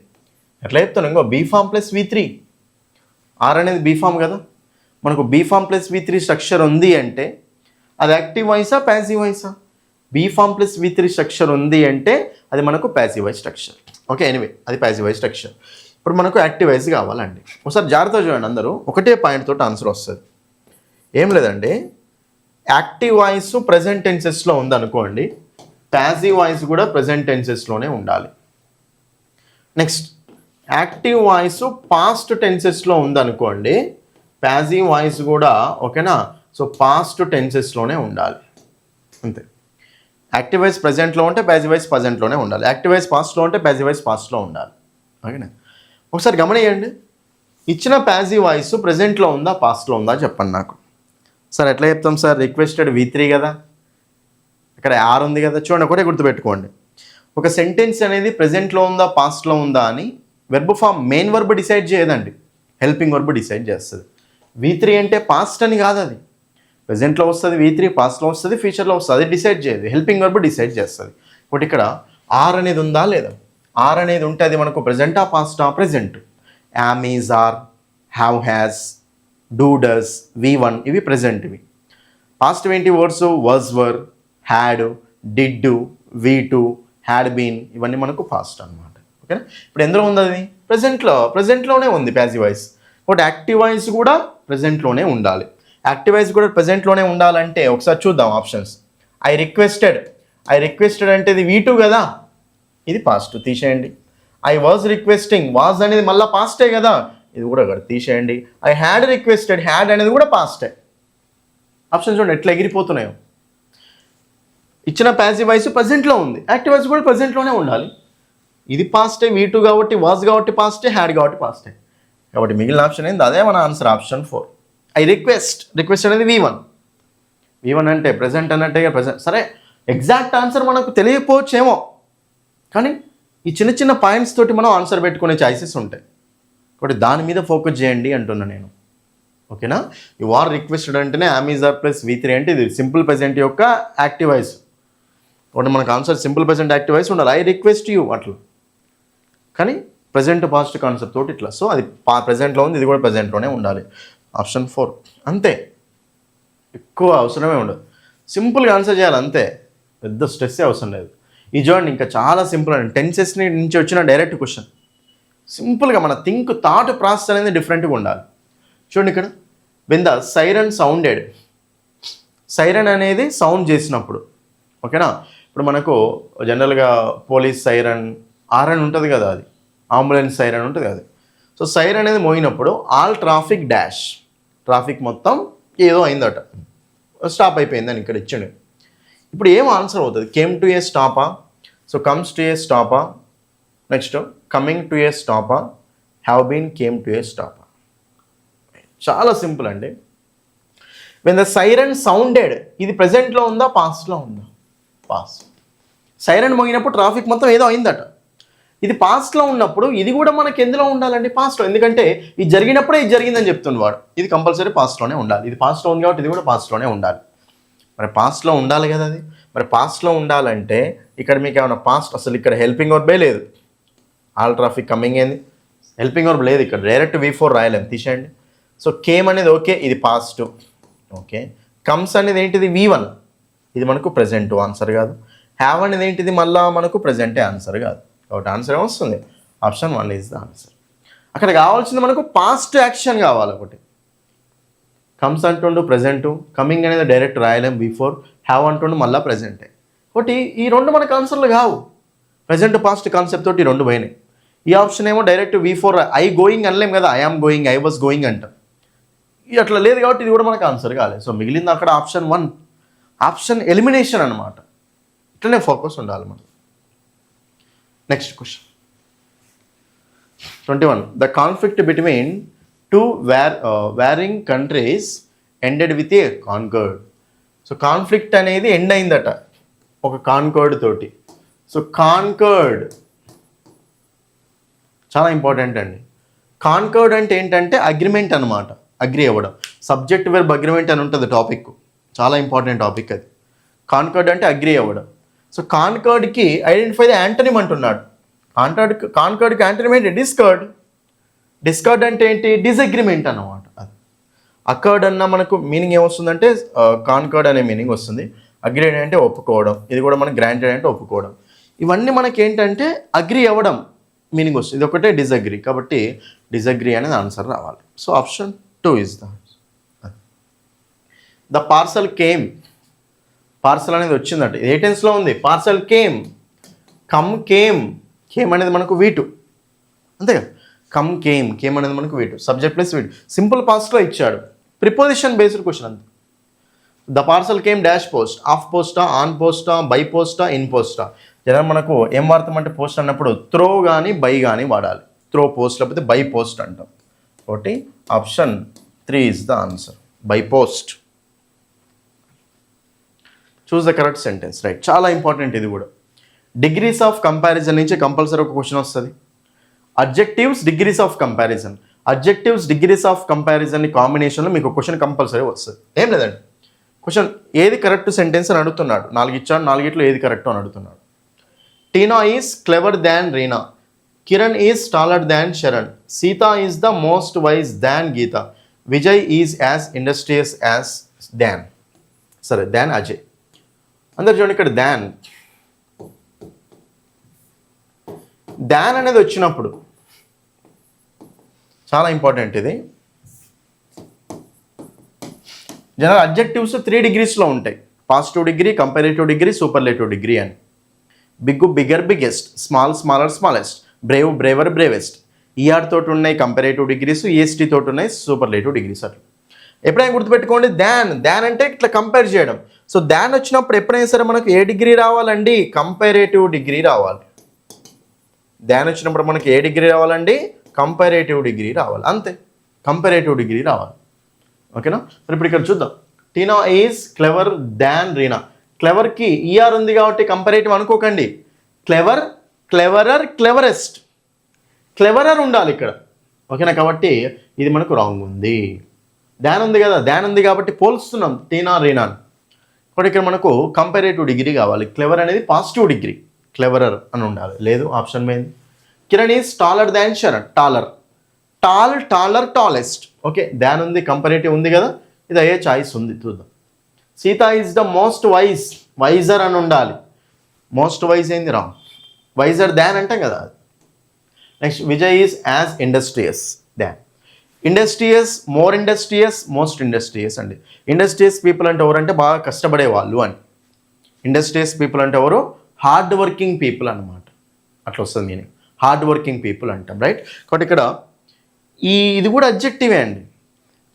ఎట్లా చెప్తాను, ఇంకో be form plus V3, are అనేది బీ ఫామ్ కదా, మనకు be form plus V3 structure ఉంది అంటే అది యాక్టివ్ వాయిసా ప్యాసివ్ వాయిసా? Be form plus V3 structure ఉంది అంటే అది మనకు passive voice structure. Okay, anyway అది ప్యాసివ్ వాయిస్ స్ట్రక్చర్. ఇప్పుడు మనకు యాక్టివ్ వాయిస్ కావాలండి. ఒకసారి జాగ్రత్తగా చూడండి, అందరూ ఒకటే పాయింట్ తోటి ఆన్సర్ వస్తుంది. ఏం లేదండి, యాక్టివ్ వాయిస్ ప్రెజెంట్ టెన్సెస్లో ఉందనుకోండి, ప్యాసివ్ వాయిస్ కూడా ప్రెజెంట్ టెన్సెస్లోనే ఉండాలి. నెక్స్ట్, యాక్టివ్ వాయిస్ పాస్ట్ టెన్సెస్లో ఉందనుకోండి, ప్యాసివ్ వాయిస్ కూడా ఓకేనా, సో పాస్ట్ టెన్సెస్లోనే ఉండాలి. అంతే. యాక్టివ్ వాయిస్ ప్రెజెంట్లో ఉంటే ప్యాసివ్ వాయిస్ ప్రజెంట్లోనే ఉండాలి. యాక్టివ్ వాయిస్ పాస్ట్లో ఉంటే ప్యాసివ్ వాయిస్ పాస్ట్లో ఉండాలి. ఓకేనా, ఒకసారి గమనియండి, ఇచ్చిన ప్యాసివ్ వాయిస్ ప్రెజెంట్లో ఉందా పాస్ట్లో ఉందా చెప్పండి నాకు. సార్ ఎట్లా చెప్తాం సార్, రిక్వెస్టెడ్ V3 కదా, ఇక్కడ ఆర్ ఉంది కదా. చూడండి, ఒకటే గుర్తుపెట్టుకోండి, ఒక సెంటెన్స్ అనేది ప్రెజెంట్లో ఉందా పాస్ట్లో ఉందా అని verb form main verb decide చేయదండి, హెల్పింగ్ వర్బ్ డిసైడ్ చేస్తుంది. V3 అంటే పాస్ట్ అని కాదు, అది ప్రెజెంట్లో వస్తుంది, V3 పాస్ట్లో వస్తుంది, ఫ్యూచర్లో వస్తుంది, అది డిసైడ్ చేయదు, హెల్పింగ్ వర్బ్ డిసైడ్ చేస్తుంది. ఒకటి ఇక్కడ ఆర్ అనేది ఉందా లేదా, ఆర్ అనేది ఉంటే అది మనకు ప్రెజెంటా పాస్టా, present. Am, is, are, have, has, do, does, V1 ఇవి ప్రెజెంట్. ఇవి పాస్ట్ ఏంటి words, was, were, had, did, V2, had been, ఇవన్నీ మనకు పాస్ట్ అనమాట. ఓకేనా, ఇప్పుడు ఎందులో ఉంది అది, ప్రెజెంట్లోనే ఉంది ప్యాసివ్ వాయిస్. ఒకటి యాక్టివ్ వాయిస్ కూడా ప్రెజెంట్లోనే ఉండాలి. యాక్టివ్ వాయిస్ కూడా ప్రెజెంట్లోనే ఉండాలంటే ఒకసారి చూద్దాం ఆప్షన్స్. ఐ రిక్వెస్టెడ్ అంటే ఇది V2 కదా, ఇది పాస్ట్, తీసేయండి. ఐ వాజ్ రిక్వెస్టింగ్, వాజ్ అనేది మళ్ళీ పాస్టే కదా, ఇది కూడా తీసేయండి. ఐ హ్యాడ్ రిక్వెస్టెడ్, హ్యాడ్ అనేది కూడా పాస్టే. ఆప్షన్స్ చూడండి ఎట్లా ఎగిరిపోతున్నాయో. ఇచ్చిన ప్యాసివ్ వాయిస్ ప్రజెంట్లో ఉంది, యాక్టివ్ వాయిస్ కూడా ప్రజెంట్లోనే ఉండాలి. ఇది పాస్టే, V2 కాబట్టి, వాజ్ కాబట్టి పాస్టే, హ్యాడ్ కాబట్టి పాస్టే. కాబట్టి మిగిలిన ఆప్షన్ ఏంది, అదే మన ఆన్సర్, ఆప్షన్ 4. ఐ రిక్వెస్ట్ అనేది V1 అంటే ప్రెజెంట్ అన్నట్టే ప్రెజెంట్. సరే, ఎగ్జాక్ట్ ఆన్సర్ మనకు తెలియకపోవచ్చేమో, కానీ ఈ చిన్న చిన్న పాయింట్స్ తోటి మనం ఆన్సర్ పెట్టుకునే ఛాయిసెస్ ఉంటాయి. కాబట్టి దాని మీద ఫోకస్ చేయండి అంటున్నా నేను. ఓకేనా, యు ఆర్ రిక్వెస్టెడ్ అంటేనే am, is, are plus V3 అంటే ఇది సింపుల్ ప్రెజెంట్ యొక్క యాక్టివ్ వాయిస్. కాబట్టి మనకు answer simple present active voice ఉండాలి. ఐ రిక్వెస్ట్ యూ అట్లా, కానీ ప్రజెంట్ పాస్ట్ కాన్సెప్ట్ తోటి ఇట్లా. సో అది ప్రజెంట్లో ఉంది, ఇది కూడా ప్రజెంట్లోనే ఉండాలి. ఆప్షన్ 4 అంతే, ఎక్కువ అవసరమే ఉండదు, సింపుల్గా ఆన్సర్ చేయాలి అంతే, పెద్ద స్ట్రెస్సే అవసరం లేదు. ఈ చూడండి, ఇంకా చాలా సింపుల్ అండి, టెన్సెస్ నుంచి వచ్చిన డైరెక్ట్ క్వశ్చన్. సింపుల్గా మన థాట్ ప్రాసెస్ అనేది డిఫరెంట్గా ఉండాలి. చూడండి ఇక్కడ, when the siren sounded, siren అనేది సౌండ్ చేసినప్పుడు, ఓకేనా. ఇప్పుడు మనకు జనరల్గా పోలీస్ సైరన్, ఆరన్ ఉంటుంది కదా, అది అంబులెన్స్ సైరన్ ఉంటుంది కదా. సో సైరన్ అనేది మోగినప్పుడు ఆల్ ట్రాఫిక్ డాష్, ట్రాఫిక్ మొత్తం ఏదో అయిందట, స్టాప్ అయిపోయిందని ఇక్కడ ఇచ్చాడు. ఇప్పుడు ఏం ఆన్సర్ అవుతుంది, కేమ్ టు ఏ స్టాపా, సో కమ్స్ టు ఏ స్టాపా, నెక్స్ట్ కమింగ్ టు ఏ స్టాపా, have been came to a స్టాపా. చాలా సింపుల్ అండి. వెన్ ద సైరన్ సౌండెడ్, ఇది ప్రెజెంట్లో ఉందా పాస్ట్లో ఉందా, పాస్ట్. సైరన్ మోగినప్పుడు ట్రాఫిక్ మొత్తం ఏదో అయిందట, ఇది పాస్ట్లో ఉన్నప్పుడు ఇది కూడా మనకి ఎందులో ఉండాలండి, పాస్ట్లో. ఎందుకంటే ఇది జరిగినప్పుడే ఇది జరిగిందని చెప్తుంది వాడు, ఇది కంపల్సరీ పాస్ట్లోనే ఉండాలి. ఇది పాస్ట్లో ఉంది కాబట్టి ఇది కూడా పాస్ట్లోనే ఉండాలి. మరి పాస్ట్లో ఉండాలి కదా అది. మరి పాస్ట్లో ఉండాలంటే ఇక్కడ మీకు ఏమైనా పాస్ట్, అసలు ఇక్కడ హెల్పింగ్ వర్బే లేదు, ఆల్ ట్రాఫిక్ కమింగ్ ఏంది, హెల్పింగ్ వర్బ్ లేదు ఇక్కడ, డైరెక్ట్ V4 రాయలేం, తీసేయండి. సో కేమ్ అనేది ఓకే, ఇది పాస్ట్. ఓకే, కమ్స్ అనేది ఏంటిది V1, ఇది మనకు ప్రెజెంట్ ఆన్సర్ కాదు. హ్యావ్ అనేది ఏంటిది మళ్ళీ మనకు ప్రెజెంటే ఆన్సర్ కాదు. కాబట్టి ఆన్సర్ ఏమొస్తుంది, ఆప్షన్ 1 ఈజ్ ద ఆన్సర్. అక్కడ కావాల్సింది మనకు పాస్ట్ యాక్షన్ కావాలి. ఒకటి కమ్స్ అంటుండు ప్రెజెంటు, కమింగ్ అనేది డైరెక్ట్ రాయలేం V4, హ్యావ్ అంటుండు మళ్ళీ ప్రెజెంటే. ఒకటి ఈ రెండు మనకు ఆన్సర్లు కావు, ప్రెజెంట్ పాస్ట్ కాన్సెప్ట్ తోటి ఈ రెండు పోయినాయి. ఈ ఆప్షన్ ఏమో డైరెక్ట్ V4, ఐ గోయింగ్ అనలేం కదా, I am going, I was going అంటాం. ఇది అట్లా లేదు కాబట్టి ఇది కూడా మనకు ఆన్సర్ కాలేదు. సో మిగిలింది అక్కడ ఆప్షన్ 1, ఆప్షన్ ఎలిమినేషన్ అనమాట. ఇట్లనే ఫోకస్ ఉండాలి మనం. Next question 21. The conflict between two warning countries ended with a conquered. So conflict అనేది ఎండ్ అయిందట ఒక కాన్కర్డ్ తోటి. సో కాన్కర్డ్ చాలా ఇంపార్టెంట్ అండి. కాన్కర్డ్ అంటే ఏంటంటే అగ్రిమెంట్ అనమాట, అగ్రి అవ్వడం. సబ్జెక్ట్ వెర్బ్ అగ్రిమెంట్ అని ఉంటుంది టాపిక్, చాలా ఇంపార్టెంట్ టాపిక్ అది. కాన్కర్డ్ అంటే అగ్రి అవ్వడం. సో కాన్కర్డ్కి ఐడెంటిఫై ద యాంటనిమ్ అంటున్నాడు. కాన్కర్డ్కి యాంటనిమ్ ఏంటి? డిస్కర్డ్. డిస్కర్డ్ అంటే ఏంటి? డిసగ్రిమెంట్ అన్నమాట. అది అకర్డ్ అన్న మనకు మీనింగ్ ఏమొస్తుందంటే కాన్కర్డ్ అనే మీనింగ్ వస్తుంది. అగ్రీ అంటే ఒప్పుకోవడం, ఇది కూడా మనకి గ్రాంటెడ్ అంటే ఒప్పుకోవడం. ఇవన్నీ మనకి ఏంటంటే అగ్రి అవ్వడం మీనింగ్ వస్తుంది. ఇది ఒకటే డిసగ్రీ, కాబట్టి డిసగ్రీ అనేది ఆన్సర్ రావాలి. So option 2 is the parcel came. Parcel అనేది వచ్చిందంట, ఏ టెన్స్లో ఉంది? Parcel came. Come came. Came అనేది మనకు V2 అంతే కదా. కమ్ కేమ్, కేమ్ అనేది మనకు V2, subject plus V2. Simple పాస్ట్లో ఇచ్చాడు, ప్రిపోజిషన్ బేస్డ్ క్వశ్చన్ అంతే. The parcel came dash post, of పోస్టా, ఆన్ పోస్టా, బై పోస్టా, ఇన్ పోస్టా. జనరల్ మనకు ఏం వాడతామంటే పోస్ట్ అన్నప్పుడు త్రో కానీ బై కానీ వాడాలి. త్రో పోస్ట్ లేకపోతే బై పోస్ట్ అంటాం. కాబట్టి option 3 is the answer, by post. Choose the correct sentence, right. చాలా ఇంపార్టెంట్ ఇది కూడా. డిగ్రీస్ ఆఫ్ కంపారిజన్ నుంచి కంపల్సరీ ఒక క్వశ్చన్ వస్తుంది. Adjectives degrees of comparison, adjectives degrees of comparison కాంబినేషన్లో మీకు క్వశ్చన్ కంపల్సరీ వస్తుంది. ఏం లేదండి, క్వశ్చన్ ఏది కరెక్ట్ సెంటెన్స్ అని అడుగుతున్నాడు. 4 ఇచ్చాడు, 4 ఏది కరెక్ట్ అని అడుగుతున్నాడు. Tina is clever than Reena, Kiran is taller than Sharan, Sita is the most wise than Gita, Vijay is as industrious as than. సరే, దాన్ అజయ్. అందరు చూడండి, ఇక్కడ దాన్ అనేది వచ్చినప్పుడు చాలా ఇంపార్టెంట్ ఇది. జనరల్ అడ్జెక్టివ్స్ 3 డిగ్రీస్లో ఉంటాయి. Positive degree, comparative degree, superlative degree అని. Big bigger biggest, small smaller smallest, brave braver bravest. E R తోటి ఉన్నాయి కంపారేటివ్ డిగ్రీస్, ఈఎస్టీ తోటి ఉన్నాయి సూపర్లేటివ్ డిగ్రీస్. అట్లా ఎప్పుడైనా గుర్తుపెట్టుకోండి, దాన్ అంటే ఇట్లా కంపేర్ చేయడం. సో దాన్ వచ్చినప్పుడు ఎప్పుడైనా సరే మనకు ఏ డిగ్రీ రావాలండి? కంపారేటివ్ డిగ్రీ రావాలి. దాన్ వచ్చినప్పుడు మనకి ఏ డిగ్రీ రావాలండి? కంపారేటివ్ డిగ్రీ రావాలి, అంతే. కంపారేటివ్ డిగ్రీ రావాలి, ఓకేనా. మరి ఇప్పుడు ఇక్కడ చూద్దాం. Tina is clever than Reena. క్లెవర్కి ఈఆర్ ఉంది కాబట్టి కంపారేటివ్ అనుకోకండి. Clever, cleverer, క్లెవరెస్ట్. క్లెవరర్ ఉండాలి ఇక్కడ, ఓకేనా. కాబట్టి ఇది మనకు రాంగ్ ఉంది. దాన్ ఉంది కదా, దాన్ ఉంది కాబట్టి పోల్స్తున్నాం టీనా రీనా. కాబట్టి ఇక్కడ మనకు కంపారేటివ్ డిగ్రీ కావాలి. క్లెవర్ అనేది పాజిటివ్ డిగ్రీ, క్లెవరర్ అని ఉండాలి. లేదు, option main. Kiran is taller than Sharan, taller. Taller tallest. Okay, than ఉంది, కంపారేటివ్ ఉంది కదా, ఇది అయ్యే చాయిస్ ఉంది, చూద్దాం. Sita is the most wise, wiser అని ఉండాలి. మోస్ట్ వైజ్ ఏంది? రాంగ్. వైజర్ దాన్ అంటాం కదా. Next, Vijay is as industrious than. Industrious, more industrious, most industrious అండి. ఇండస్ట్రియస్ పీపుల్ అంటే ఎవరంటే బాగా కష్టపడే వాళ్ళు అని. ఇండస్ట్రియస్ పీపుల్ అంటే ఎవరు? హార్డ్ వర్కింగ్ పీపుల్ అనమాట, అట్లా వస్తుంది మీనింగ్. హార్డ్ వర్కింగ్ పీపుల్ అంటాం, రైట్. కాబట్టి ఇక్కడ ఇది కూడా అడ్జెక్టివే అండి.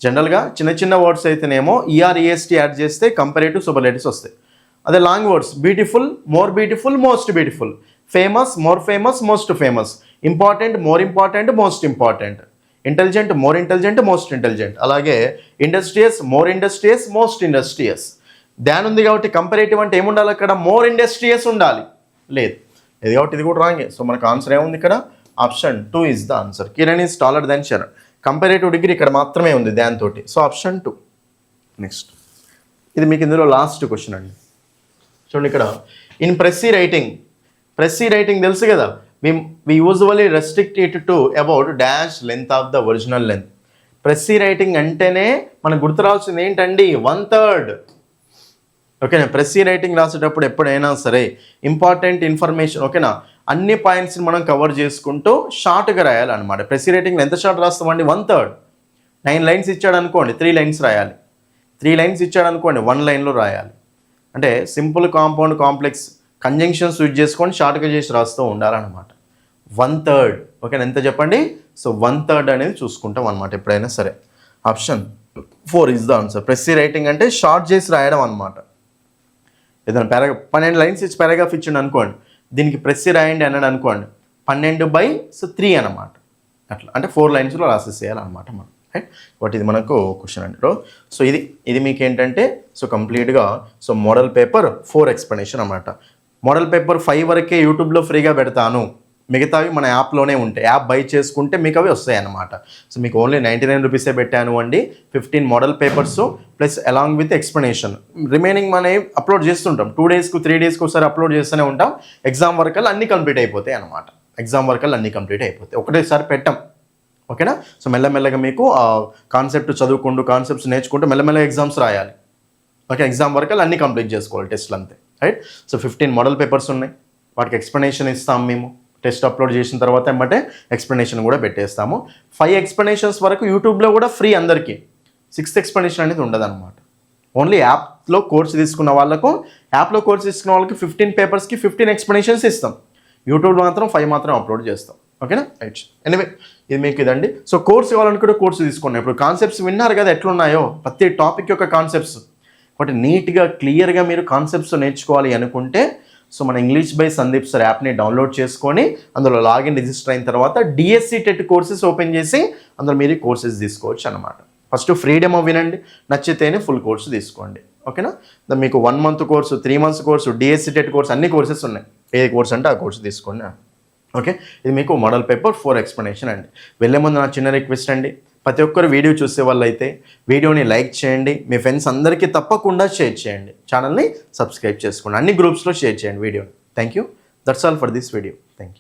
జనరల్గా చిన్న చిన్న వర్డ్స్ అయితేనేమో ఈఆర్ఈఎస్టీ యాడ్ చేస్తే కంపారేటివ్ సూపర్లేటివ్స్ వస్తాయి. అదే long words, beautiful, more beautiful, most beautiful, famous, more famous, most famous, important, more important, most important, intelligent, more intelligent, most intelligent. అలాగే industrious, more industrious, most industrious. దాని ఉంది కాబట్టి కంపారేటివ్ అంటే ఏముండాలి అక్కడ? మోర్ ఇండస్ట్రియస్ ఉండాలి. లేదు, ఇది కాబట్టి ఇది కూడా రాంగే. సో మనకు ఆన్సర్ ఏముంది ఇక్కడ? Option 2 is the answer. Kiran is taller than Sharan. Comparative degree ఇక్కడ మాత్రమే ఉంది దానితోటి. So option 2. నెక్స్ట్, ఇది మీకు ఇందులో లాస్ట్ క్వశ్చన్ అండి. చూడండి ఇక్కడ, ఇన్ ప్రెస్సీ రైటింగ్. ప్రెస్సీ రైటింగ్ తెలుసు కదా, we usually restrict it to about dash length of the original length. Precis writing అంటేనే మనకు గుర్తు రావాల్సింది ఏంటండి? 1/3. ఓకేనా. ప్రెస్సీ రైటింగ్ రాసేటప్పుడు ఎప్పుడైనా సరే ఇంపార్టెంట్ ఇన్ఫర్మేషన్, ఓకేనా, అన్ని పాయింట్స్ని మనం కవర్ చేసుకుంటూ షార్ట్గా రాయాలన్నమాట. ప్రెస్సీ రైటింగ్లో ఎంత షార్ట్ రాస్తామండి? 1/3. 9 లైన్స్ ఇచ్చాడు అనుకోండి, 3 లైన్స్ రాయాలి. 3 లైన్స్ ఇచ్చాడు అనుకోండి, 1 లైన్లో రాయాలి. అంటే simple, compound, complex conjunctions use చేసుకొని షార్ట్గా చేసి రాస్తూ ఉండాలన్నమాట. 1/3. ఓకేనా, ఎంత చెప్పండి? సో 1/3 అనేది చూసుకుంటాం అనమాట ఎప్పుడైనా సరే. Option 4 is the answer. Precis writing అంటే షార్ట్ చేసి రాయడం అనమాట. ఏదైనా 12 లైన్స్ ఇచ్చి పారాగ్రాఫ్ ఇచ్చిండు అనుకోండి, దీనికి ప్రెస్సీ రాయండి అన్నాడు అనుకోండి, 12/3 అనమాట. అట్లా అంటే 4 లైన్స్లో రాసేసేయాలన్నమాట మనం, రైట్. బట్ ఇది మనకు క్వశ్చన్ అండి. సో ఇది మీకు ఏంటంటే సో కంప్లీట్గా సో మోడల్ పేపర్ 4 ఎక్స్ప్లెనేషన్ అనమాట. మోడల్ పేపర్ 5 వరకే యూట్యూబ్లో ఫ్రీగా పెడతాను. మిగతావి మన యాప్లోనే ఉంటాయి. యాప్ బై చేసుకుంటే మీకు అవి వస్తాయి అన్నమాట. సో మీకు ఓన్లీ 99 రూపీసే పెట్టాను అండి. 15 model papers plus along with explanation. Remaining మనం అప్లోడ్ చేస్తుంటాం, 2 డేస్కు 3 డేస్కి ఒకసారి అప్లోడ్ చేస్తూనే ఉంటాం. ఎగ్జామ్ వరకల్లా అన్నీ కంప్లీట్ అయిపోతాయి అన్నమాట. ఒకటేసారి పెట్టాం, ఓకేనా. సో మెల్లమెల్లగా మీకు కాన్సెప్ట్ చదువుకుంటూ కాన్సెప్ట్స్ నేర్చుకుంటూ మెల్లమెల్లగా ఎగ్జామ్స్ రాయాలి. ఓకే, ఎగ్జామ్ వరకల్లా అన్నీ కంప్లీట్ చేసుకోవాలి, టెస్ట్లు అంతే, రైట్. సో 15 మోడల్ పేపర్స్ ఉన్నాయి, వాటికి ఎక్స్ప్లెనేషన్ ఇస్తాం మేము. టెస్ట్ అప్లోడ్ చేసిన తర్వాత ఏమంటే ఎక్స్ప్లెనేషన్ కూడా పెట్టేస్తాము. 5 ఎక్స్ప్లెనేషన్స్ వరకు యూట్యూబ్లో కూడా ఫ్రీ అందరికీ. 6th ఎక్స్ప్లెనేషన్ అనేది ఉండదు అనమాట. ఓన్లీ యాప్లో కోర్స్ తీసుకున్న వాళ్ళకు, 15 పేపర్స్కి 15 ఎక్స్ప్లెనేషన్స్ ఇస్తాం. యూట్యూబ్లో మాత్రం 5 మాత్రం అప్లోడ్ చేస్తాం, ఓకేనా, రైట్. ఎనివే ఇది మీకు ఇదండి. సో కోర్స్ కావాలనుకుంటే కోర్సు తీసుకోండి. ఇప్పుడు కాన్సెప్ట్స్ విన్నారు కదా ఎట్లున్నాయో, ప్రతి టాపిక్ యొక్క కాన్సెప్ట్స్ ఒకటి నీట్గా క్లియర్గా మీరు కాన్సెప్ట్స్ నేర్చుకోవాలి అనుకుంటే సో మన ఇంగ్లీష్ బై సందీప్ సార్ యాప్ని డౌన్లోడ్ చేసుకొని అందులో లాగిన్ రిజిస్టర్ అయిన తర్వాత డిఎస్సి టెట్ కోర్సెస్ ఓపెన్ చేసి అందులో మీరు కోర్సెస్ తీసుకోవచ్చు అనమాట. ఫస్ట్ ఫ్రీ డెమో వినండి, నచ్చితేనే ఫుల్ కోర్సు తీసుకోండి, ఓకేనా. మీకు 1 month course, 3 months course, DSC TET course అన్ని కోర్సెస్ ఉన్నాయి. ఏ కోర్స్ అంటే ఆ కోర్సు తీసుకోండి, ఓకే. ఇది మీకు మోడల్ పేపర్ 4 ఎక్స్ప్లెనేషన్ అండి. వెళ్ళే ముందు నా చిన్న రిక్వెస్ట్ అండి, ప్రతి ఒక్కరు వీడియో చూసే వాళ్ళు అయితే వీడియోని లైక్ చేయండి, మీ ఫ్రెండ్స్ అందరికీ తప్పకుండా షేర్ చేయండి, ఛానల్ని సబ్స్క్రైబ్ చేసుకోండి, అన్ని గ్రూప్స్లో షేర్ చేయండి వీడియోని. Thank you. That's all for this video.